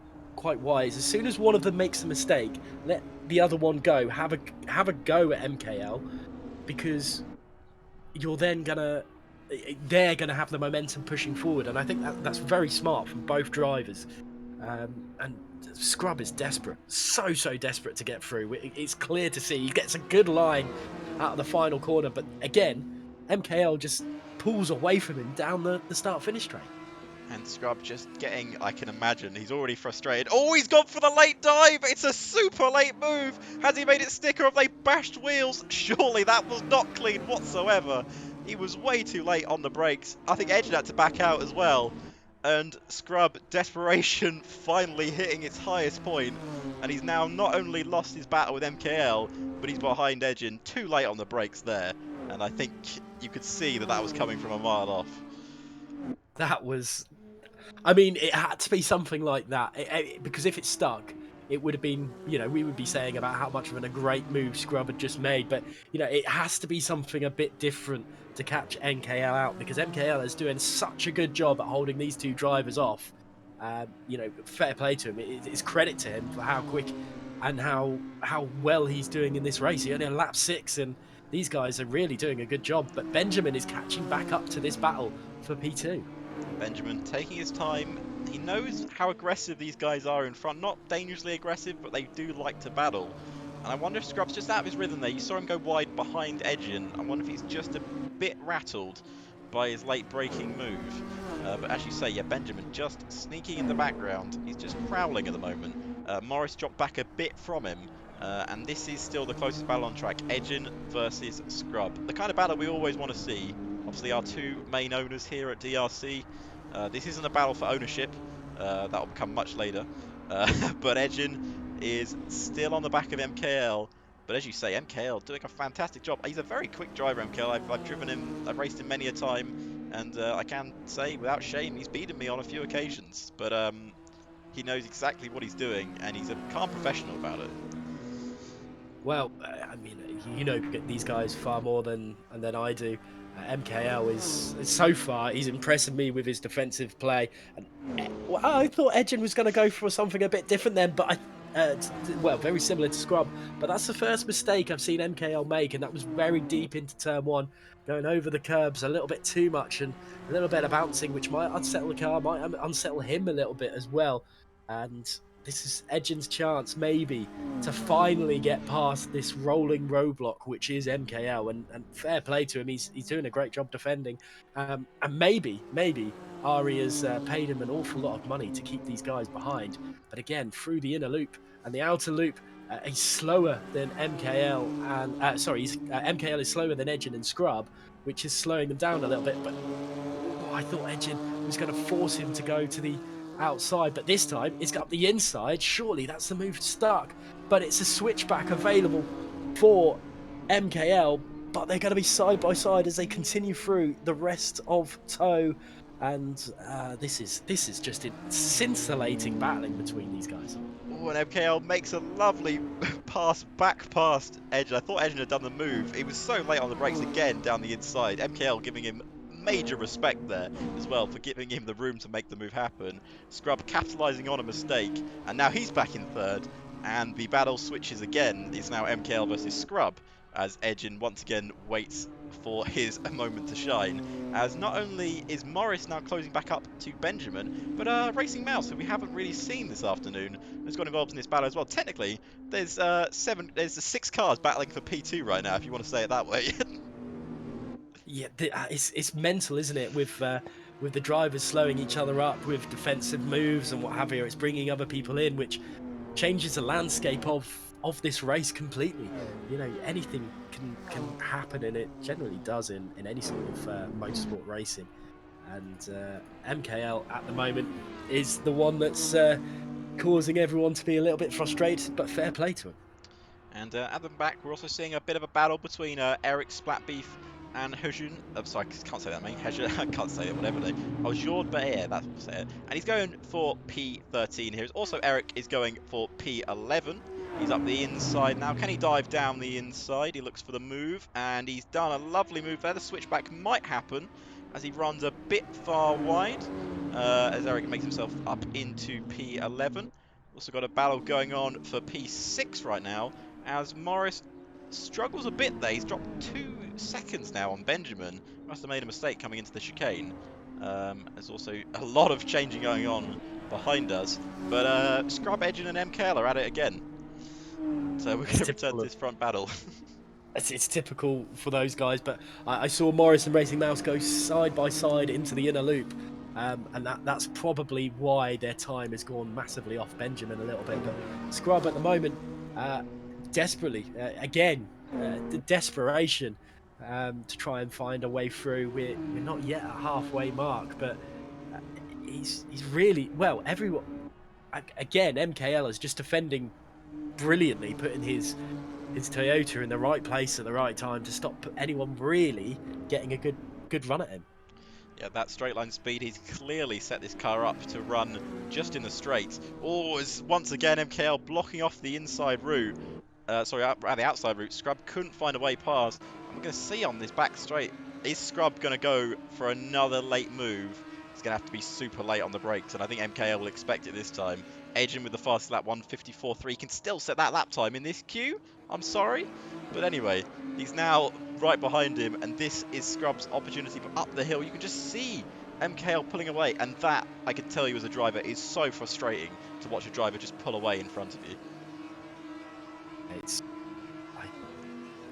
wise, as soon as one of them makes a mistake, let the other one go. Have a go at MKL, because they're gonna have the momentum pushing forward, and I think that's very smart from both drivers. And Scrub is desperate, so desperate to get through. It's clear to see he gets a good line out of the final corner, but again, MKL just pulls away from him down the start-finish straight. And Scrub just getting, I can imagine, he's already frustrated. Oh, he's gone for the late dive! It's a super late move! Has he made it stick, or have they bashed wheels? Surely that was not clean whatsoever. He was way too late on the brakes. I think Edgin had to back out as well. And Scrub, desperation finally hitting its highest point. And he's now not only lost his battle with MKL, but he's behind Edgin, too late on the brakes there. And I think you could see that was coming from a mile off. That was... I mean, it had to be something like that, because if it stuck, it would have been, we would be saying about how much of a great move Scrub had just made, but, it has to be something a bit different to catch MKL out, because MKL is doing such a good job at holding these two drivers off. Fair play to him. It's credit to him for how quick and how well he's doing in this race. He only had lap 6, and these guys are really doing a good job, but Benjamin is catching back up to this battle for P2. Benjamin taking his time. He knows how aggressive these guys are in front. Not dangerously aggressive, but they do like to battle. And I wonder if Scrub's just out of his rhythm there. You saw him go wide behind Edgin. I wonder if he's just a bit rattled by his late braking move. But as you say, yeah, Benjamin just sneaking in the background. He's just prowling at the moment. Morris dropped back a bit from him. And this is still the closest battle on track. Edgin versus Scrub. The kind of battle we always want to see. Obviously, our two main owners here at DRC. This isn't a battle for ownership. That will become much later. But Edgin is still on the back of MKL. But as you say, MKL doing a fantastic job. He's a very quick driver, MKL. I've driven him, I've raced him many a time. And I can say, without shame, he's beaten me on a few occasions. But he knows exactly what he's doing, and he's a calm professional about it. Well, I mean, you know these guys far more than I do. MKL is so far he's impressing me with his defensive play. And, well, I thought Edgin was going to go for something a bit different then, but well, very similar to Scrub. But that's the first mistake I've seen MKL make, and that was very deep into turn one, going over the curbs a little bit too much and a little bit of bouncing, which might unsettle the car, might unsettle him a little bit as well. And this is Edgin's chance, maybe, to finally get past this rolling roadblock, which is MKL. And fair play to him, he's doing a great job defending. And maybe Ari has paid him an awful lot of money to keep these guys behind. But again, through the inner loop and the outer loop, he's slower than MKL. And MKL is slower than Edgin and Scrub, which is slowing them down a little bit. But I thought Edgin was going to force him to go to the outside, but this time it's got the inside. Surely that's the move stuck, but it's a switchback available for MKL, but they're going to be side by side as they continue through the rest of tow. And this is just a scintillating battling between these guys. Oh, and MKL makes a lovely pass back past Edgin. I thought Edgin had done the move. He was so late on the brakes again down the inside. MKL giving him major respect there as well for giving him the room to make the move happen. Scrub capitalising on a mistake, and now he's back in third, and the battle switches again. It's now MKL versus Scrub as Edgin once again waits for his moment to shine, as not only is Morris now closing back up to Benjamin, but Racing Mouse, who we haven't really seen this afternoon, has got involved in this battle as well. Technically, there's 6 cars battling for P2 right now, if you want to say it that way. Yeah, it's mental, isn't it? With the drivers slowing each other up with defensive moves and what have you. It's bringing other people in, which changes the landscape of this race completely. You know, anything can happen, and it generally does in any sort of motorsport racing. And MKL at the moment is the one that's causing everyone to be a little bit frustrated, but fair play to him. And at the back, we're also seeing a bit of a battle between Eric Splatbeef and Hejun. I'm sorry, I can't say that name. Hejun, I can't say it, whatever name. Oh, Jord Baer, that's what I say it. And he's going for P13 here. Also, Eric is going for P11. He's up the inside now. Can he dive down the inside? He looks for the move, and he's done a lovely move there. The switchback might happen as he runs a bit far wide, as Eric makes himself up into P11. Also got a battle going on for P6 right now, as Morris struggles a bit there. He's dropped 2 seconds now on Benjamin. Must have made a mistake coming into the chicane. There's also a lot of changing going on behind us. But Scrub, Edgin and MKL are at it again. So we're going to return to this front battle. It's typical for those guys, but I saw Morris and Racing Mouse go side by side into the inner loop. And that's probably why their time has gone massively off Benjamin a little bit. But Scrub at the moment, desperately, again, the desperation to try and find a way through. We're not yet at halfway mark, but he's really, well, everyone, again, MKL is just defending brilliantly, putting his Toyota in the right place at the right time to stop anyone really getting a good run at him. Yeah, that straight line speed, he's clearly set this car up to run just in the straight. Oh, it's once again MKL blocking off the inside route. Sorry, the outside route. Scrub couldn't find a way past. And we're going to see on this back straight, is Scrub going to go for another late move? He's going to have to be super late on the brakes, and I think MKL will expect it this time. Edgin with the fast lap, 1:54.3, can still set that lap time in this queue. I'm sorry. But anyway, he's now right behind him, and this is Scrub's opportunity. But up the hill, you can just see MKL pulling away, and that, I can tell you as a driver, is so frustrating to watch a driver just pull away in front of you.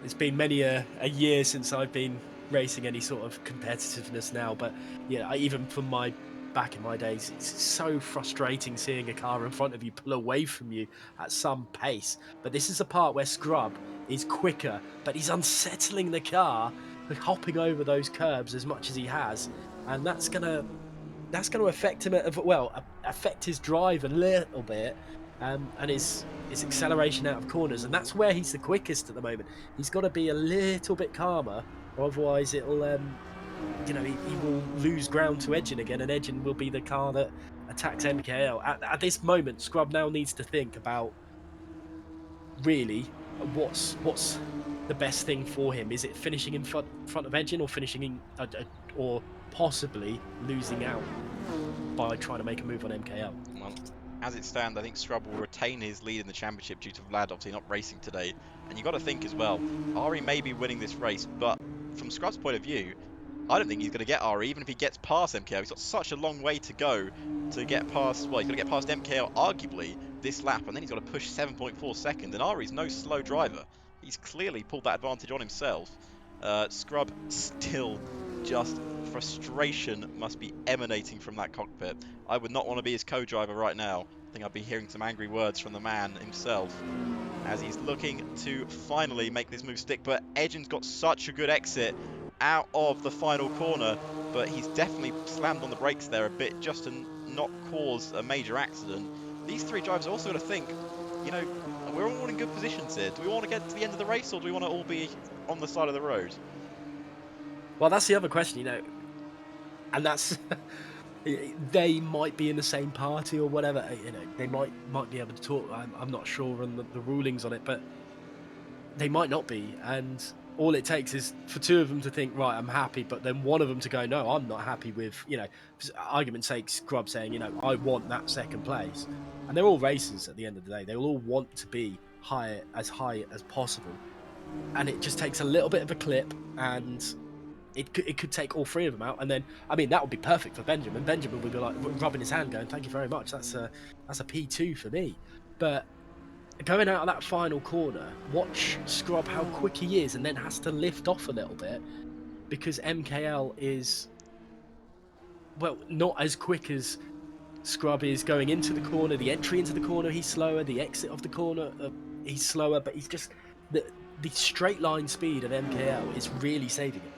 it's been many a year since I've been racing any sort of competitiveness now. But yeah, even from my back in my days, it's so frustrating seeing a car in front of you pull away from you at some pace. But this is the part where Scrub is quicker, but he's unsettling the car, hopping over those curbs as much as he has, and that's gonna affect him. Affect his drive a little bit, and his acceleration out of corners, and that's where he's the quickest at the moment. He's got to be a little bit calmer, or otherwise it'll he will lose ground to Edgin again, and Edgin will be the car that attacks MKL. At this moment, Scrub now needs to think about really what's the best thing for him. Is it finishing in front of Edgin, or finishing in, or possibly losing out by trying to make a move on MKL? Well, as it stands, I think Scrub will retain his lead in the championship due to Vlad obviously not racing today. And you've got to think as well, Ari may be winning this race, but from Scrub's point of view, I don't think he's going to get Ari, even if he gets past MKL. He's got such a long way to go to get past, well, he's got to get past MKL, arguably, this lap, and then he's got to push 7.4 seconds, and Ari's no slow driver. He's clearly pulled that advantage on himself. Scrub still just frustration must be emanating from that cockpit. I would not want to be his co-driver right now. I think I'd be hearing some angry words from the man himself as he's looking to finally make this move stick. But Edgin's got such a good exit out of the final corner, but he's definitely slammed on the brakes there a bit just to not cause a major accident. These three drivers are also got to think, you know, we're all in good positions here. Do we want to get to the end of the race, or do we want to all be on the side of the road? Well, that's the other question, and that's they might be in the same party or whatever. They might be able to talk. I'm not sure on the rulings on it, but they might not be. And all it takes is for two of them to think, right, I'm happy, but then one of them to go, no, I'm not happy with, for argument's sake, Scrub saying, I want that second place. And they're all racers at the end of the day. They all want to be high as possible. And it just takes a little bit of a clip, and it could take all three of them out. And then, that would be perfect for Benjamin. Benjamin would be like rubbing his hand going, thank you very much. That's a P2 for me. But going out of that final corner, watch Scrub how quick he is, and then has to lift off a little bit because MKL is, well, not as quick as Scrub is going into the corner. The entry into the corner, he's slower. The exit of the corner, he's slower. But he's just the straight line speed of MKL is really saving him.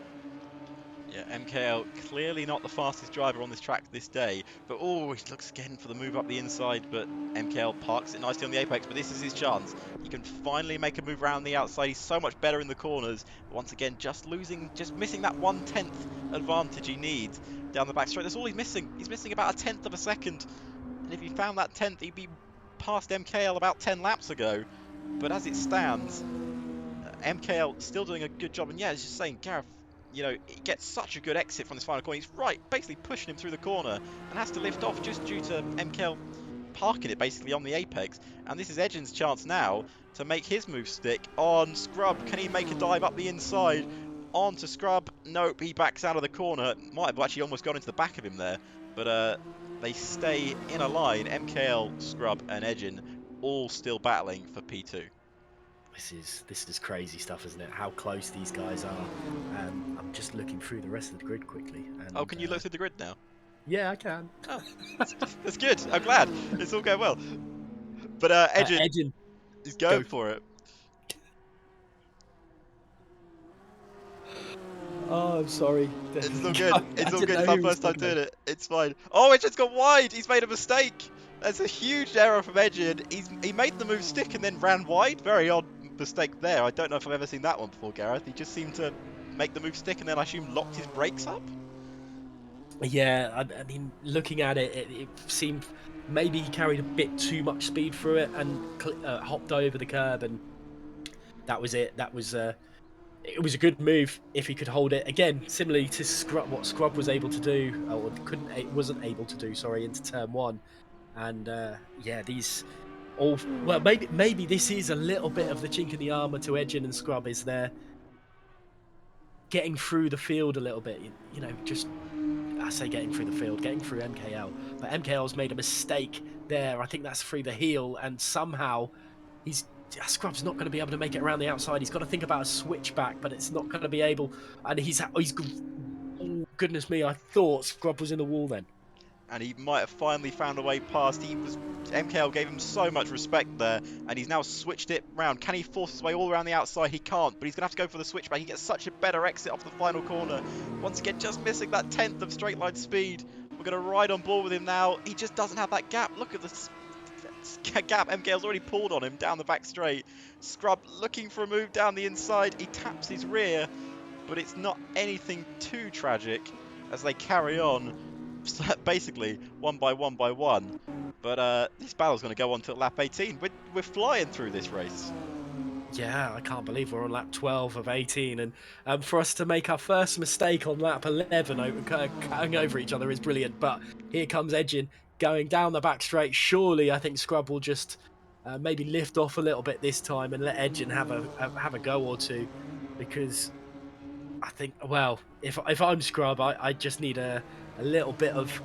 Yeah, MKL clearly not the fastest driver on this track this day, but oh, he looks again for the move up the inside, but MKL parks it nicely on the apex, but this is his chance. He can finally make a move around the outside. He's so much better in the corners, but once again, just missing that 1/10 advantage he needs down the back straight. That's all he's missing. He's missing about 1/10 of a second, and if he found that 10th, he'd be past MKL about 10 laps ago. But as it stands, MKL still doing a good job, and yeah, as you're saying, Gareth, he gets such a good exit from this final corner. He's basically pushing him through the corner and has to lift off just due to MKL parking it basically on the apex. And this is Edgin's chance now to make his move stick on Scrub. Can he make a dive up the inside onto Scrub? Nope, he backs out of the corner. Might have actually almost gone into the back of him there, but they stay in a line. MKL, Scrub and Edgin all still battling for P2. This is crazy stuff, isn't it? How close these guys are. I'm just looking through the rest of the grid quickly. And, oh, can you look through the grid now? Yeah, I can. Oh, that's good. I'm glad. It's all going well. But Edgin is going for it. Oh, I'm sorry. It's all good. It's all good. It's our first time doing it. It's fine. Oh, Edgin's gone wide. He's made a mistake. That's a huge error from Edgin. He made the move stick and then ran wide. Very odd mistake there. I don't know if I've ever seen that one before, Gareth. He just seemed to make the move stick and then I assume locked his brakes up. Yeah, looking at it, it seemed maybe he carried a bit too much speed through it and hopped over the curb, and that was it. That was it was a good move if he could hold it. Again, similarly to what Scrub was able to do, or wasn't able to do, sorry, into turn one. And yeah, these all, well, maybe this is a little bit of the chink in the armor to Edgin and Scrub, is they're getting through the field a little bit. Just, I say getting through the field, getting through MKL, but MKL's made a mistake there. I think that's through the heel, and somehow he's Scrub's not going to be able to make it around the outside. He's got to think about a switchback, but it's not going to be able. And he's oh, goodness me! I thought Scrub was in the wall then. And he might have finally found a way past. MKL gave him so much respect there, and he's now switched it round. Can he force his way all around the outside? He can't, but he's going to have to go for the switchback. He gets such a better exit off the final corner. Once again, just missing that 10th of straight line speed. We're going to ride on board with him now. He just doesn't have that gap. Look at this gap. MKL's already pulled on him down the back straight. Scrub looking for a move down the inside. He taps his rear, but it's not anything too tragic as they carry on. Basically, one by one. But this battle's going to go on till lap 18. We're flying through this race. Yeah, I can't believe we're on lap 12 of 18. And for us to make our first mistake on lap 11, cutting over each other is brilliant. But here comes Edgin going down the back straight. Surely, I think Scrub will just maybe lift off a little bit this time and let Edgin have a go or two. Because I think, well, if I'm Scrub, I just need a little bit of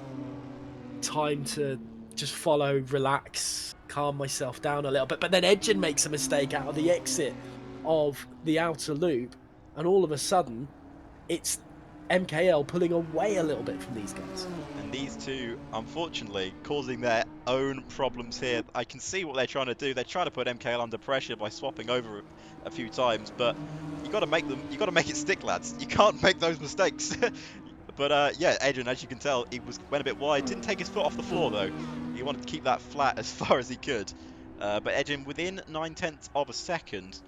time to just follow, relax, calm myself down a little bit. But then Edgin makes a mistake out of the exit of the outer loop, and all of a sudden it's MKL pulling away a little bit from these guys. And these two, unfortunately, causing their own problems here. I can see what they're trying to do. They're trying to put MKL under pressure by swapping over a few times, but you got to make it stick, lads. You can't make those mistakes. But yeah, Adrian, as you can tell, he went a bit wide. Didn't take his foot off the floor though. He wanted to keep that flat as far as he could. But Adrian, within 9/10 of a second,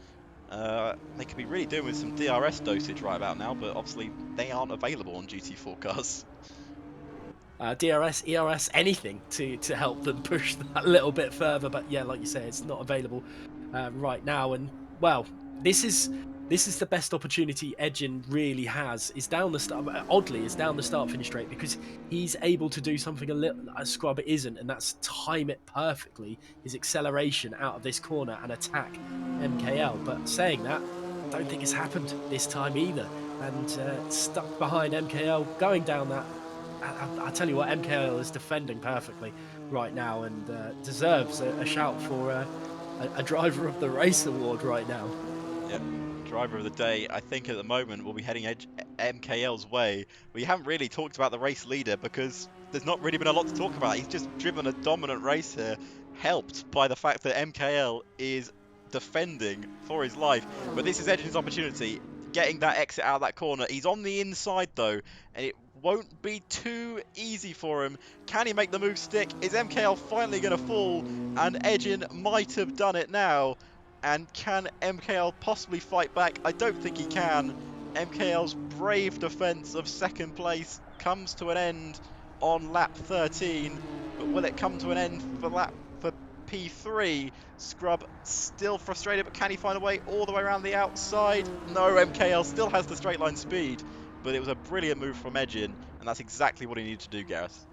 they could be really doing with some DRS dosage right about now. But obviously, they aren't available on GT4 cars. DRS, ERS, anything to help them push that a little bit further. But yeah, like you say, it's not available right now. And well, this is the best opportunity Edgin really has. Is down the start. Oddly, is down the start-finish straight because he's able to do something a little Scrub isn't, and that's time it perfectly. His acceleration out of this corner and attack MKL. But saying that, I don't think it's happened this time either. And stuck behind MKL, going down that. I tell you what, MKL is defending perfectly right now and deserves a shout for a driver of the race award right now. Yep. Driver of the day, I think at the moment will be heading MKL's way. We haven't really talked about the race leader because there's not really been a lot to talk about. He's just driven a dominant race here, helped by the fact that MKL is defending for his life. But this is Edgin's opportunity, getting that exit out of that corner. He's on the inside though, and it won't be too easy for him. Can he make the move stick? Is MKL finally going to fall? And Edgin might have done it now. And can MKL possibly fight back? I don't think he can. MKL's brave defense of second place comes to an end on lap 13. But will it come to an end for P3? Scrub still frustrated, but can he find a way all the way around the outside? No, MKL still has the straight line speed. But it was a brilliant move from Edgin, and that's exactly what he needed to do, Gareth.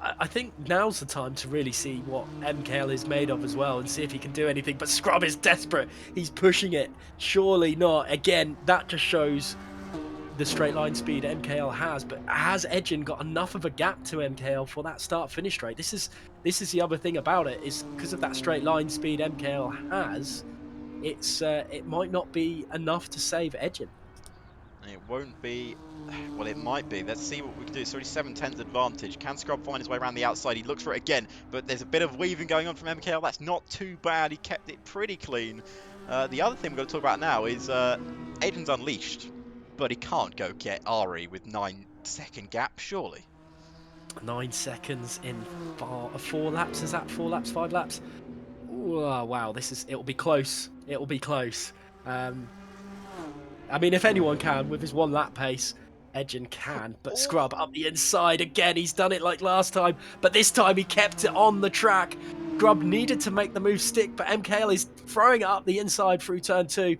I think now's the time to really see what MKL is made of as well and see if he can do anything. But Scrub is desperate. He's pushing it. Surely not. Again, that just shows the straight line speed MKL has. But has Edgin got enough of a gap to MKL for that start-finish straight? This is the other thing about it, is because of that straight line speed MKL has, it might not be enough to save Edgin. It won't be. Well, it might be. Let's see what we can do. It's already 7/10 advantage. Can Scrub find his way around the outside? He looks for it again, but there's a bit of weaving going on from MKL. That's not too bad. He kept it pretty clean. The other thing we're going to talk about now is Aiden's unleashed, but he can't go get Ari with 9-second gap, surely. 9 seconds in 4 laps. Is that 4 laps, 5 laps? Ooh, wow, it'll be close. It'll be close. I mean, if anyone can, with his 1 lap pace, Edgin can. But Scrub up the inside again. He's done it like last time, but this time he kept it on the track. Scrub needed to make the move stick, but MKL is throwing it up the inside through turn 2.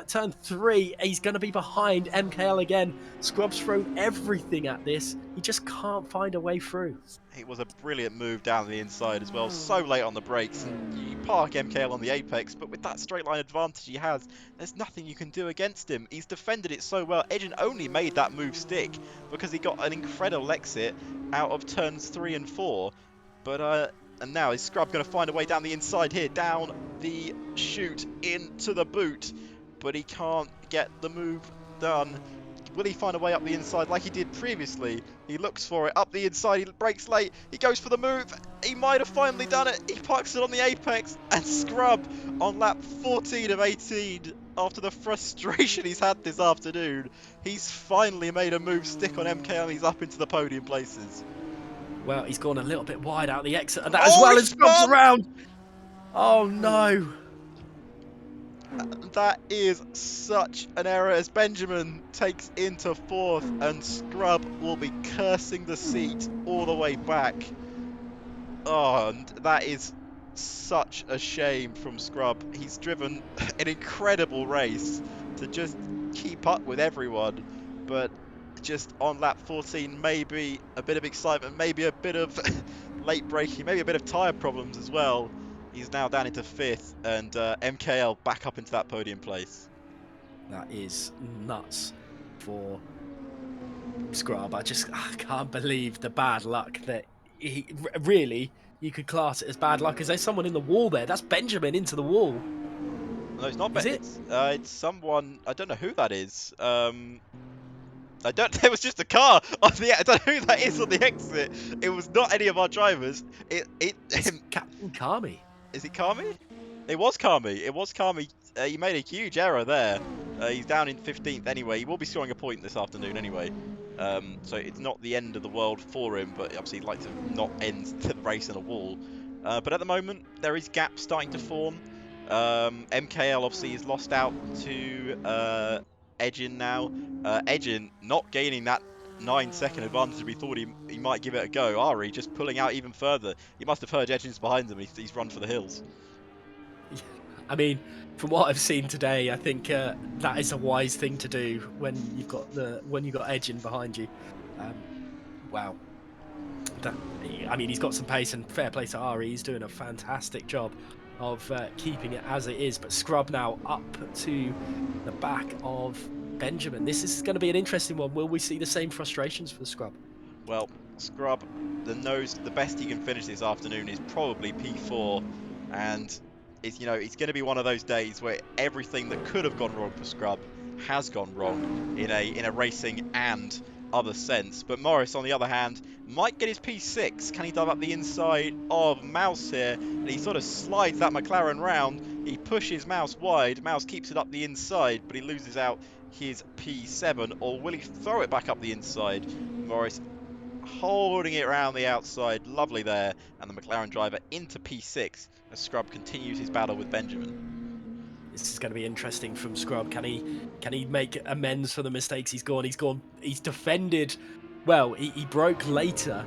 Turn 3, he's going to be behind MKL again. Scrub's thrown everything at this. He just can't find a way through. It was a brilliant move down the inside as well. So late on the brakes. And you park MKL on the apex, but with that straight line advantage he has, there's nothing you can do against him. He's defended it so well. Edgin only made that move stick because he got an incredible exit out of turns 3 and 4. But And now is Scrub going to find a way down the inside here, down the chute into the boot, but he can't get the move done. Will he find a way up the inside like he did previously? He looks for it up the inside, he brakes late, he goes for the move, he might have finally done it, he parks it on the apex, and Scrub on lap 14 of 18, after the frustration he's had this afternoon, he's finally made a move stick on MK and he's up into the podium places. Well, he's gone a little bit wide out the exit, and that as Oh, well he as Scrub's spun! around. Oh no! That is such an error as Benjamin takes into fourth and Scrub will be cursing the seat all the way back. Oh, and that is such a shame from Scrub. He's driven an incredible race to just keep up with everyone, but just on lap 14, maybe a bit of excitement, maybe a bit of late braking, maybe a bit of tyre problems as well. He's now down into fifth, and MKL back up into that podium place. That is nuts for Scrub. I can't believe the bad luck that he really. You could class it as bad luck. Is there someone in the wall there? That's Benjamin into the wall. No, it's not. Is it? It's someone. I don't know who that is. I don't. There was just a car on the. I don't know who that is on the exit. It was not any of our drivers. It's Captain Kami. Is it Kami? It was Kami. It was Kami. He made a huge error there. He's down in 15th anyway. He will be scoring a point this afternoon anyway. So it's not the end of the world for him, but obviously he'd like to not end the race in a wall. But at the moment, there is gaps starting to form. MKL obviously is lost out to Edgin now. Edgin not gaining that 9-second advantage we thought he might give it a go. Ari just pulling out even further. He must have heard Edgin's behind him. He's run for the hills. I mean, from what I've seen today, I think that is a wise thing to do when you've got Edge in behind you. Wow. I mean, he's got some pace, and fair play to Ari. He's doing a fantastic job of keeping it as it is. But Scrub now up to the back of Benjamin. This is going to be an interesting one. Will we see the same frustrations for Scrub? Well, Scrub, the best he can finish this afternoon is probably P4, and it's going to be one of those days where everything that could have gone wrong for Scrub has gone wrong in a racing and other sense. But Morris, on the other hand, might get his P6. Can he dive up the inside of Mouse here? And he sort of slides that McLaren round. He pushes Mouse wide. Mouse keeps it up the inside, but he loses out his P7. Or will he throw it back up the inside? Morris holding it around the outside. Lovely there. And the McLaren driver into P6 as Scrub continues his battle with Benjamin. This is going to be interesting from Scrub. Can he make amends for the mistakes he's defended well. He broke later,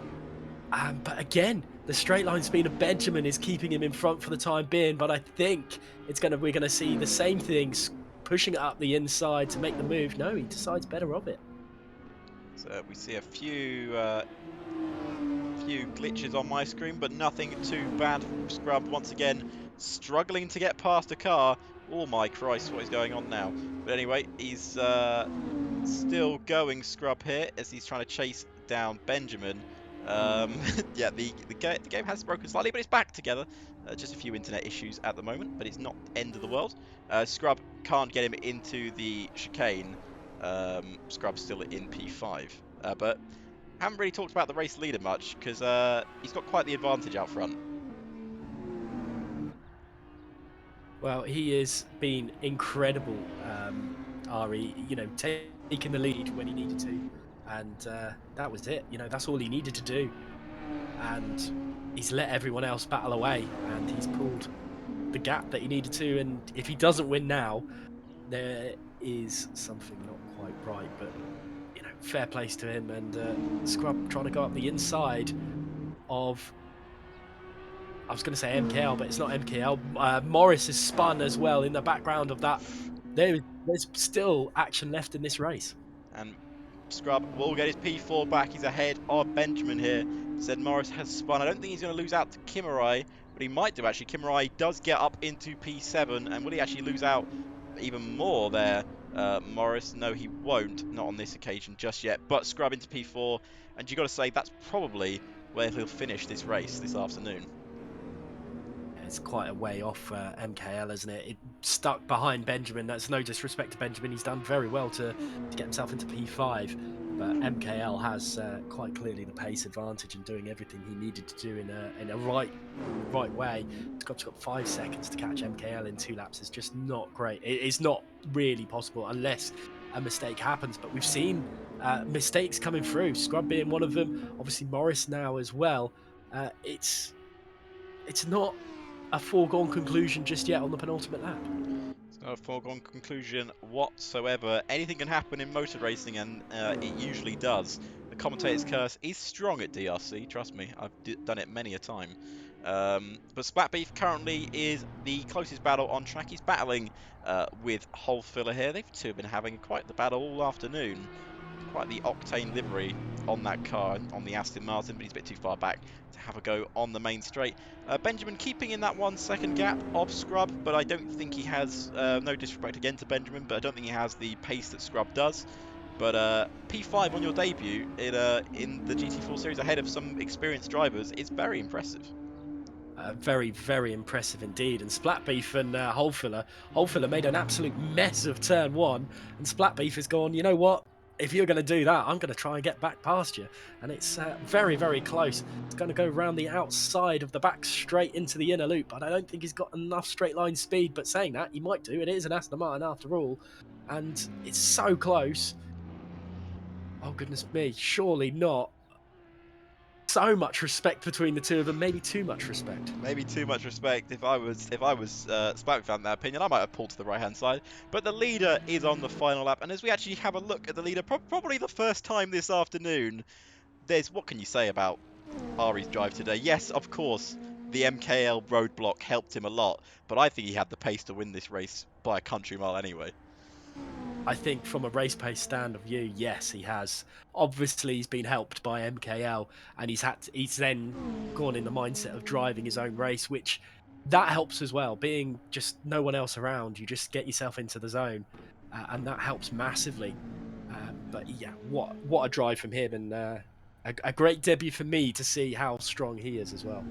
but again, the straight line speed of Benjamin is keeping him in front for the time being. But I think we're going to see the same things, pushing it up the inside to make the move. No, he decides better of it. So we see a few glitches on my screen, but nothing too bad from Scrub. Once again, struggling to get past a car. Oh my Christ, what is going on now? But anyway, he's still going, Scrub, here as he's trying to chase down Benjamin. Yeah, the game has broken slightly, but it's back together. Just a few internet issues at the moment, but it's not the end of the world. Scrub can't get him into the chicane. Scrub's still in P5, but haven't really talked about the race leader much because he's got quite the advantage out front. Well, he has been incredible, Ari, taking the lead when he needed to. And that was it. That's all he needed to do. And he's let everyone else battle away, and he's pulled the gap that he needed to. And if he doesn't win now, there is something not quite right. But, fair place to him. And Scrub trying to go up the inside of... I was going to say MKL, but it's not MKL. Morris has spun as well in the background of that. There's still action left in this race. And Scrub will get his P4 back. He's ahead of Benjamin here. Said Morris has spun. I don't think he's going to lose out to Kimmerai, but he might do actually. Kimmerai does get up into P7, and will he actually lose out even more there? Morris, no, he won't. Not on this occasion just yet. But Scrub into P4, and you got to say that's probably where he'll finish this race this afternoon. it's quite a way off MKL, isn't it? It stuck behind Benjamin. That's no disrespect to Benjamin. He's done very well to get himself into P5, but MKL has quite clearly the pace advantage and doing everything he needed to do in a right way. Scott's got 5 seconds to catch MKL in 2 laps. It's just not great. It's not really possible unless a mistake happens. But we've seen mistakes coming through. Scrub being one of them. Obviously Morris now as well. It's not a foregone conclusion just yet on the penultimate lap. It's not a foregone conclusion whatsoever. Anything can happen in motor racing, and it usually does. The commentator's curse is strong at DRC, trust me. I've done it many a time. But Splat Beef currently is the closest battle on track. He's battling with Hole Filler here. They've two been having quite the battle all afternoon. Quite the octane livery on that car, on the Aston Martin, but he's a bit too far back to have a go on the main straight. Benjamin keeping in that 1 second gap of Scrub, but I don't think he has, no disrespect again to Benjamin, but I don't think he has the pace that Scrub does. But P5 on your debut in the GT4 series ahead of some experienced drivers is very impressive. Very, very impressive indeed. And Splatbeef and Holefiller made an absolute mess of turn 1, and Splatbeef has gone, you know what? If you're going to do that, I'm going to try and get back past you. And it's very, very close. It's going to go around the outside of the back straight into the inner loop. But I don't think he's got enough straight line speed. But saying that, he might do. It is an Aston Martin after all. And it's so close. Oh, goodness me. Surely not. So much respect between the two of them, maybe too much respect. Maybe too much respect. If I was Spike fan, that opinion, I might have pulled to the right hand side. But the leader is on the final lap, and as we actually have a look at the leader, probably the first time this afternoon, what can you say about Ari's drive today? Yes, of course, the MKL roadblock helped him a lot, but I think he had the pace to win this race by a country mile anyway. I think from a race pace stand of view, yes, he has. Obviously, he's been helped by MKL, and he's then gone in the mindset of driving his own race, which that helps as well. Being just no one else around, you just get yourself into the zone, and that helps massively. But yeah, what a drive from him, and a great debut for me to see how strong he is as well.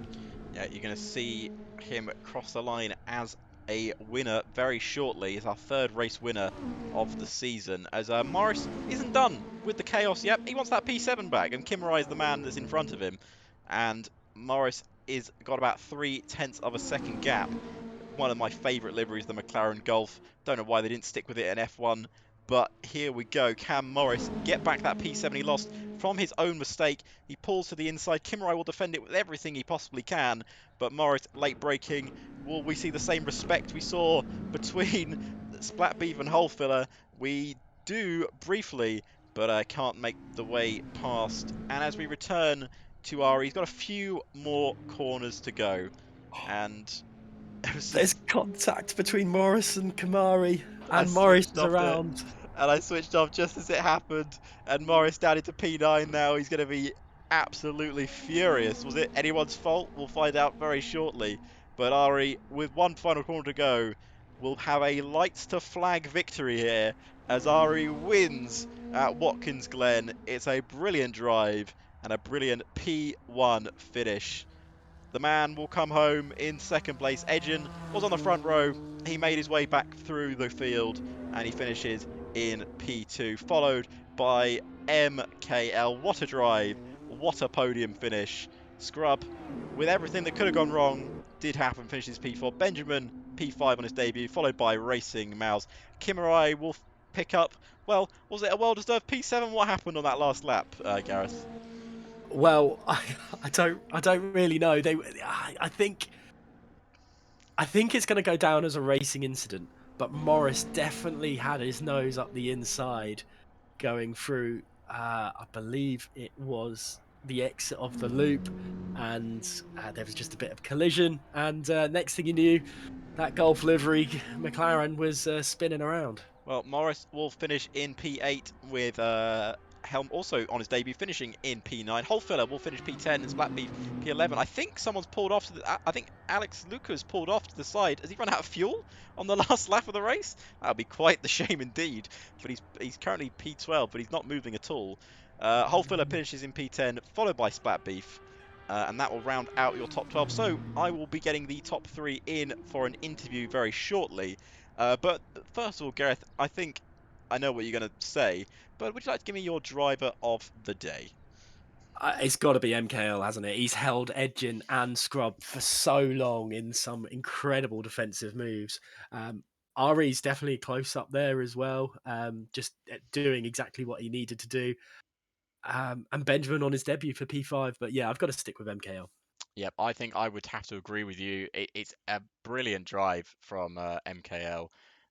Yeah, you're going to see him cross the line as a winner very shortly. He's our 3rd race winner of the season, as Morris isn't done with the chaos yet. He wants that P7 back, and Kimmerai is the man that's in front of him. And Morris is got about 3/10 of a second gap. One of my favourite liveries, the McLaren Golf. Don't know why they didn't stick with it in F1, but here we go. Can Morris get back that P7 he lost from his own mistake? He pulls to the inside. Kimmerai will defend it with everything he possibly can, but Morris late braking. Will we see the same respect we saw between Splatbeef and Holefiller? We do briefly, but can't make the way past. And as we return to Ari, he's got a few more corners to go, and There's contact between Morris and Kamari, I and Morris switched is off it, around. and I switched off just as it happened. And Morris down into P9 now. He's going to be absolutely furious. Was it anyone's fault? We'll find out very shortly. But Ari, with one final corner to go, will have a lights to flag victory here as Ari wins at Watkins Glen. It's a brilliant drive and a brilliant P1 finish. The man will come home in 2nd place. Edgen was on the front row. He made his way back through the field and he finishes in P2, followed by MKL. What a drive. What a podium finish. Scrub, with everything that could have gone wrong, did happen, finishes P4. Benjamin, P5 on his debut, followed by Racing Mouse. Kimmerai will pick up, well, was it a well-deserved P7? What happened on that last lap, Gareth? Well, I don't really know. I think it's going to go down as a racing incident, but Morris definitely had his nose up the inside, going through. I believe it was the exit of the loop, and there was just a bit of collision. And next thing you knew, that Golf livery McLaren was spinning around. Well, Morris will finish in P8 with Helm also on his debut, finishing in P9. Holefiller will finish P10 and Splatbeef P11. I think someone's pulled off to the... I think Alex Lucas pulled off to the side. Has he run out of fuel on the last lap of the race? That would be quite the shame indeed. But he's currently P12, but he's not moving at all. Holefiller finishes in P10, followed by Splatbeef. and that will round out your top 12. So I will be getting the top 3 in for an interview very shortly. But first of all, Gareth, I think I know what you're going to say, but would you like to give me your driver of the day? It's got to be MKL, hasn't it? He's held Edgin and Scrub for so long in some incredible defensive moves. Ari's definitely close up there as well, just doing exactly what he needed to do. And Benjamin on his debut for P5. But yeah, I've got to stick with MKL. Yep, I think I would have to agree with you. It's a brilliant drive from MKL,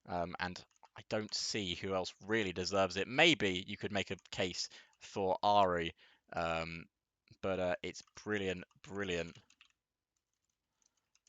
and I don't see who else really deserves it. Maybe you could make a case for Ari, um, but it's brilliant, brilliant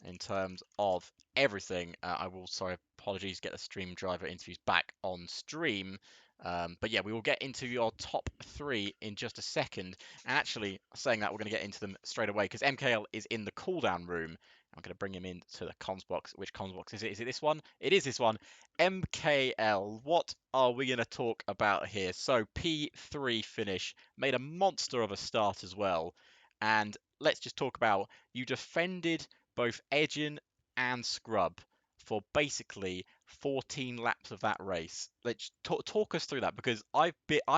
in terms of everything. I will, sorry, apologies, get the stream driver interviews back on stream. But yeah, we will get into your top 3 in just a second. And actually, saying that, we're going to get into them straight away because MKL is in the cooldown room. I'm going to bring him into the comms box. Which comms box is it? Is it this one? It is this one. MKL, what are we going to talk about here? So, P3 finish, made a monster of a start as well. And let's just talk about you defended both Edgin and Scrub for basically 14 laps of that race. Let's talk us through that because I've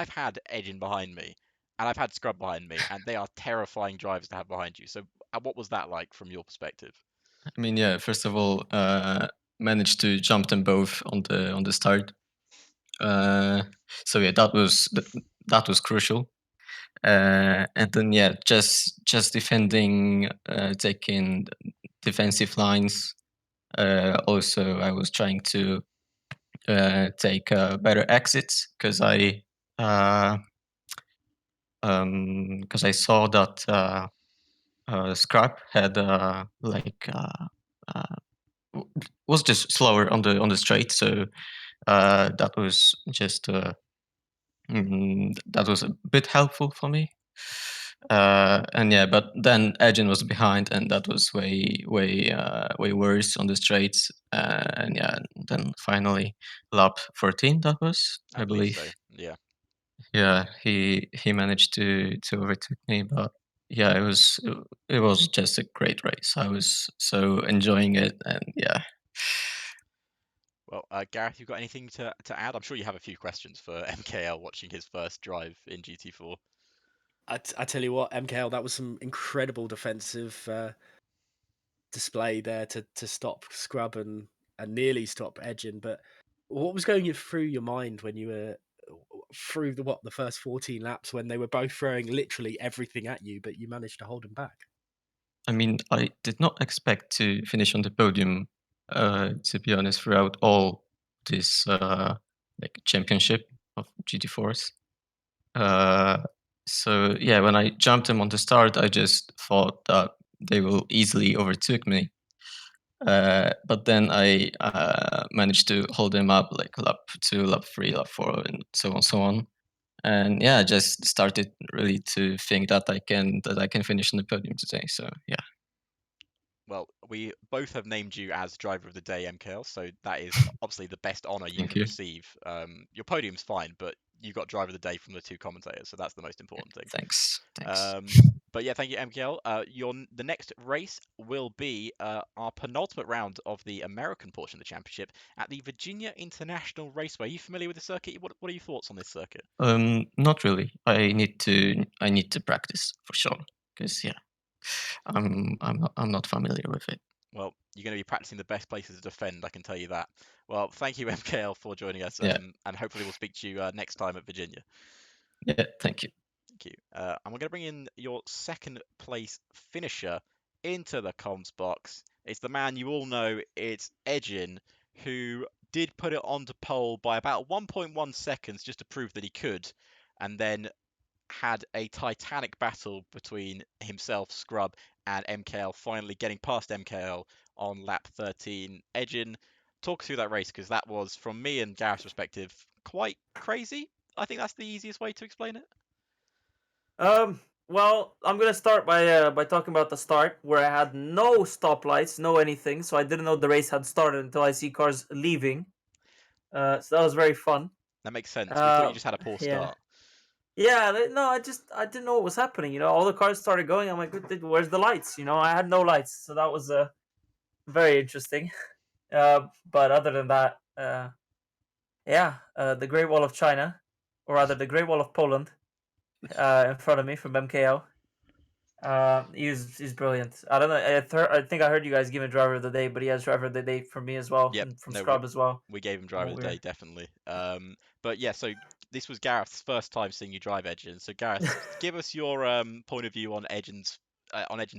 had Edgin behind me and I've had Scrub behind me, and they are terrifying drivers to have behind you. So, what was that like from your perspective? I mean, yeah. First of all, managed to jump them both on the start. So yeah, that was crucial. And then yeah, just defending, taking defensive lines. Also, I was trying to take better exits because I saw that Scrap had uh, was just slower on the straight, so that was just that was a bit helpful for me. And yeah, but then Edgin was behind, and that was way worse on the straights. And yeah, then finally lap 14, that was, I I believe believe. so. Yeah. Yeah, he managed to overtake me, but yeah, it was just a great race. I was so enjoying it, and yeah. Well, Gareth, you got anything to add? I'm sure you have a few questions for MKL watching his first drive in GT4. I tell you what, MKL, that was some incredible defensive display there to stop Scrub and nearly stop Edgin. But what was going through your mind when you were through the first 14 laps when they were both throwing literally everything at you, but you managed to hold them back? I mean, I did not expect to finish on the podium, to be honest, throughout all this like championship of GT4s. Uh, so yeah, when I jumped them on the start, I just thought that they will easily overtake me. But then I managed to hold them up like lap 2, lap 3, lap 4, and so on. And yeah, I just started really to think that I can finish on the podium today. So yeah. Well, we both have named you as driver of the day, MKL, so that is obviously the best honor you Thank can you. receive. Your podium's fine, but you got driver of the day from the 2 commentators, so that's the most important thing. Thanks. But yeah, thank you, MKL. The next race will be our penultimate round of the American portion of the championship at the Virginia International Raceway. Are you familiar with the circuit? What are your thoughts on this circuit? Not really. I need to practice for sure. Because yeah, I'm not familiar with it. Well, you're going to be practicing the best places to defend, I can tell you that. Well, thank you, MKL, for joining us, Yeah, and hopefully we'll speak to you next time at Virginia. yeah. Thank you. Thank you. And we're going to bring in your second place finisher into the comms box. It's the man you all know, it's Edgin, who did put it onto pole by about 1.1 seconds just to prove that he could, and then had a titanic battle between himself, Scrub, and MKL, finally getting past MKL on lap 13. Edgin, talk through that race because that was, from me and Gareth's perspective, quite crazy. I think that's the easiest way to explain it. Well, I'm gonna start by talking about the start where I had no stoplights, no anything, so I didn't know the race had started until I see cars leaving. So that was very fun. That makes sense. We thought you Uh, just had a poor yeah. start. Yeah, no, I didn't know what was happening. All the cars started going. I'm like, where's the lights? I had no lights, so that was very interesting. But other than that, yeah, the Great Wall of China, or rather the Great Wall of Poland, in front of me from MKO. He's brilliant. I don't know. I think I heard you guys give him driver of the day, but he has driver of the day from me as well, Yep, and from no, Scrub as well. we gave him driver of the day, We're definitely. But yeah, so this was Gareth's first time seeing you drive Edgen. So Gareth, give us your point of view on Edgen's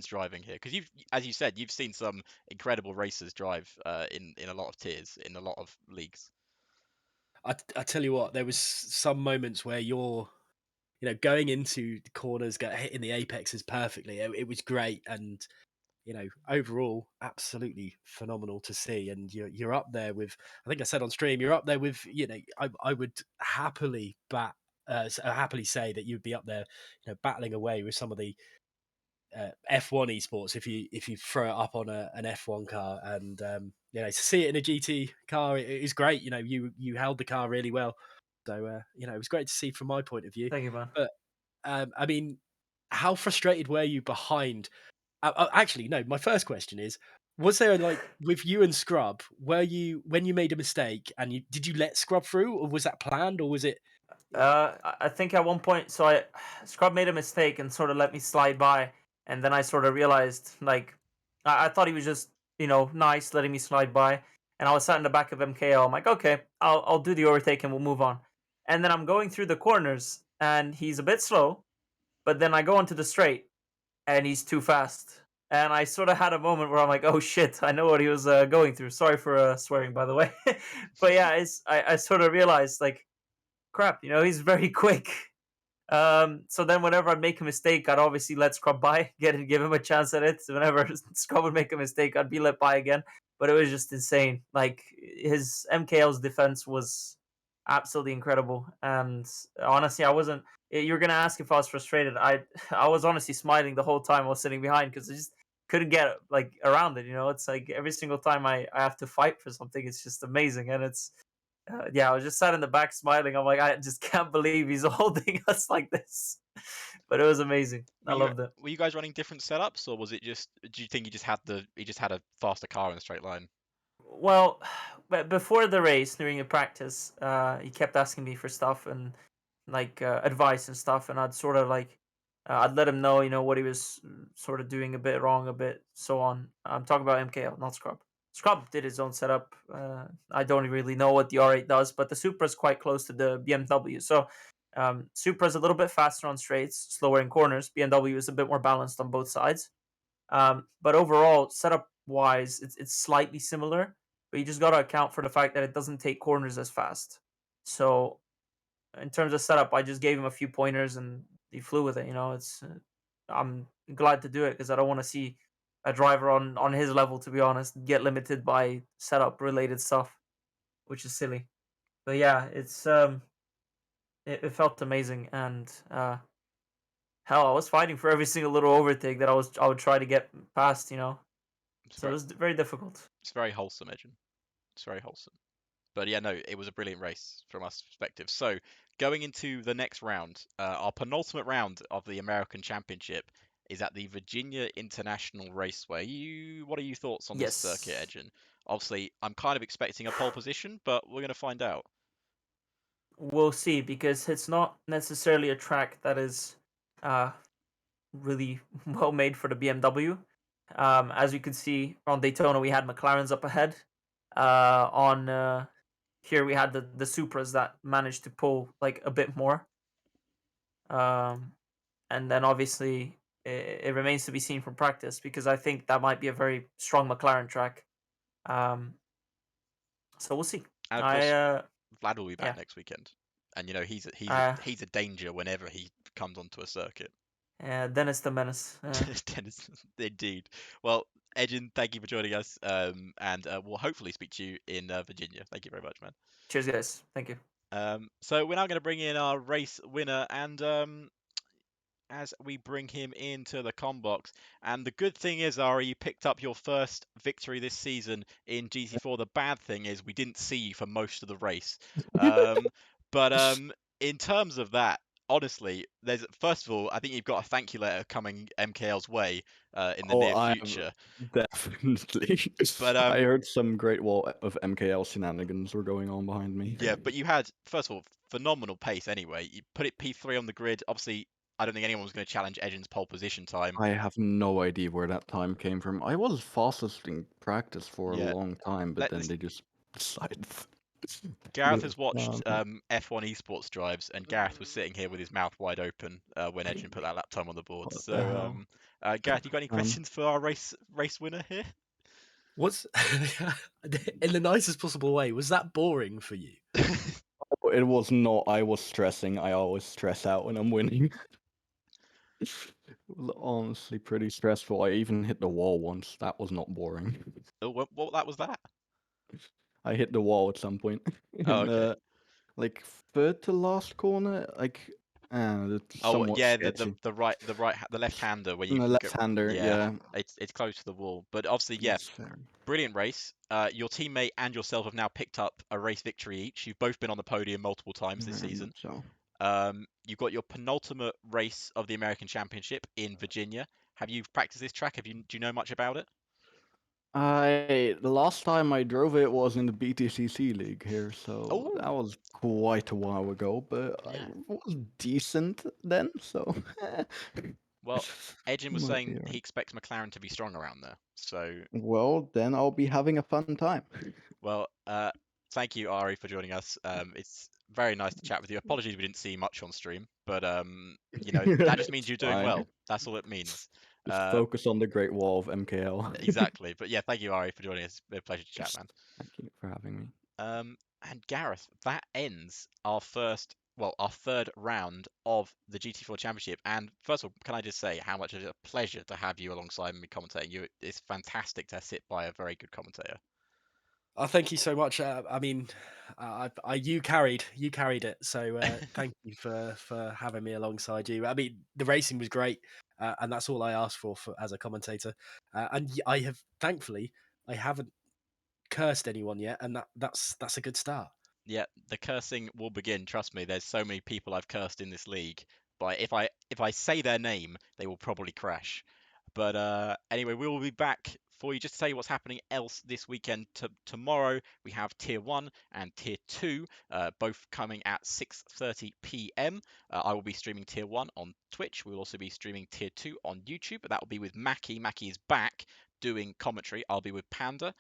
driving here, because as you said, you've seen some incredible racers drive in a lot of tiers, in a lot of leagues. I tell you what, there was some moments where you're, going into the corners, hitting the apexes perfectly. It was great, and overall, absolutely phenomenal to see. And you're up there with, I think I said on stream, you're up there with, I would happily happily say that you'd be up there, battling away with some of the F1 esports if you throw it up on an F1 car. And to see it in a GT car, it is great. You held the car really well, so it was great to see from my point of view. Thank you, man. But I mean, how frustrated were you behind? Actually, no. My first question is: was there, like, with you and Scrub? Were you, when you made a mistake, and did you let Scrub through, or was that planned, or was it? I think at one point, so Scrub made a mistake and sort of let me slide by, and then I sort of realized, like, I thought he was just, nice, letting me slide by, and I was sat in the back of MKO. I'm like, okay, I'll do the overtake and we'll move on. And then I'm going through the corners, and he's a bit slow, but then I go into the straight, and he's too fast. And I sort of had a moment where I'm like, oh shit, I know what he was going through. Sorry for swearing, by the way. But yeah, I sort of realized, like, crap, he's very quick. So then whenever I'd make a mistake, I'd obviously let Scrub by, give him a chance at it. So whenever Scrub would make a mistake, I'd be let by again. But it was just insane. Like, his MKL's defense was absolutely incredible. And honestly, I wasn't. You're gonna ask if I was frustrated. I was honestly smiling the whole time I was sitting behind, because I just couldn't get, like, around it. It's like every single time I have to fight for something, it's just amazing. And it's yeah, I was just sat in the back smiling. I'm like, I just can't believe he's holding us like this. But it was amazing. I loved it. Were you guys running different setups, or was it just? Do you think you just had a faster car in a straight line? Well, but before the race, during the practice, he kept asking me for stuff and, like, advice and stuff, and I'd sort of, like, I'd let him know, what he was sort of doing a bit wrong, a bit so on. I'm talking about MKL, not Scrub. Scrub did his own setup. I don't really know what the R8 does, but the Supra is quite close to the BMW. So Supra is a little bit faster on straights, slower in corners. BMW is a bit more balanced on both sides. But overall, setup wise, it's slightly similar, but you just got to account for the fact that it doesn't take corners as fast. So in terms of setup, I just gave him a few pointers and he flew with it. It's I'm glad to do it, because I don't want to see a driver on his level, to be honest, get limited by setup related stuff, which is silly. But yeah, it felt amazing. And hell, I was fighting for every single little overtake that I would try to get past. So it was very difficult. It's very wholesome, Edgen. It's very wholesome. But yeah, no, it was a brilliant race from us perspective. So going into the next round, our penultimate round of the American Championship is at the Virginia International Raceway. What are your thoughts on this circuit, Yes. Edgen? Obviously, I'm kind of expecting a pole position, but we're going to find out. We'll see, because it's not necessarily a track that is really well made for the BMW. As you can see on Daytona, we had McLarens up ahead. On here we had the Supras that managed to pull, like, a bit more. And then obviously it remains to be seen from practice, because I think that might be a very strong McLaren track. So we'll see. And of course, I Vlad will be back yeah. next weekend, and he's a danger whenever he comes onto a circuit. Dennis the Menace. Dennis, indeed. Well, Edgen, thank you for joining us, and we'll hopefully speak to you in Virginia. Thank you very much, man. Cheers, guys. Thank you. So we're now going to bring in our race winner, and as we bring him into the com box, and the good thing is, Ari, you picked up your first victory this season in GT4. The bad thing is we didn't see you for most of the race, but in terms of that, honestly, there's first of all, I think you've got a thank you letter coming MKL's way in the Oh, near I am future. definitely. But I heard some great wall of MKL shenanigans were going on behind me. yeah, but you had first of all phenomenal pace anyway. You put it P3 on the grid. Obviously, I don't think anyone was going to challenge Edgin's pole position time. I have no idea where that time came from. I was fastest in practice for a Yeah, long time, but then let's they just decided. Gareth Yeah, has watched F1 esports drives, and Gareth was sitting here with his mouth wide open when Edgin put that lap time on the board. what the So, hell? Gareth, you got any Um, questions for our race winner here? What's in the nicest possible way? Was that boring for you? It was not. I was stressing. I always stress out when I'm winning. It was honestly pretty stressful. I even hit the wall once. That was not boring. Oh, what that was that? I hit the wall at some point Oh, in okay. like third to last corner. It's Oh, somewhat yeah, sketchy. the left hander where you The can go. left-hander, Yeah, yeah. it's close to the wall, but obviously, yeah, It's fair. brilliant race. Your teammate and yourself have now picked up a race victory each. You've both been on the podium multiple times this Very season. much so. You've got your penultimate race of the American Championship in Virginia. Have you practiced this track? Do you know much about it? The last time I drove it was in the BTCC league here, so that Oh, was quite a while ago, but I yeah. was decent then, so Well, Edgin was might be saying he alright. expects McLaren to be strong around there. So, Well, then I'll be having a fun time. well, thank you, Ari, for joining us. It's very nice to chat with you. Apologies we didn't see much on stream, but that just means It's you're doing fine. well. That's all it means. Just Uh, focus on the Great Wall of MKL. exactly. But yeah, thank you, Ari, for joining us. It's been a pleasure to chat, man. Thank you for having me. And Gareth, that ends our our third round of the GT4 Championship. And first of all, can I just say how much it's a pleasure to have you alongside me commentating? It's fantastic to sit by a very good commentator. Oh, thank you so much. I mean, you carried it. So thank you for having me alongside you. I mean, the racing was great, and that's all I asked for as a commentator. I have thankfully I haven't cursed anyone yet, and that's a good start. Yeah, the cursing will begin. Trust me, there's so many people I've cursed in this league. But if I say their name, they will probably crash. But anyway, we will be back for you. Just to tell you what's happening else this weekend. Tomorrow we have Tier 1 and Tier 2, both coming at 6:30 p.m. I will be streaming Tier 1 on Twitch. We will also be streaming Tier 2 on YouTube. But that will be with Mackie. Mackie is back doing commentary. I'll be with Panda.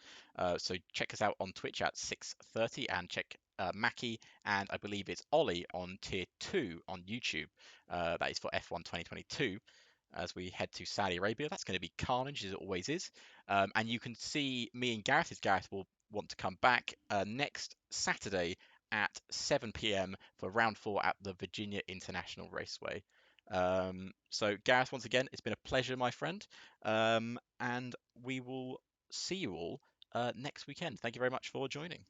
So check us out on Twitch at 6:30 and check Mackie and I believe it's Ollie on Tier 2 on YouTube. That is for F1 2022 as we head to Saudi Arabia. That's going to be carnage as it always is. And you can see me and Gareth, as Gareth will want to come back next Saturday at 7 p.m. for round 4 at the Virginia International Raceway. So Gareth, once again, it's been a pleasure, my friend. And we will see you all next weekend. Thank you very much for joining.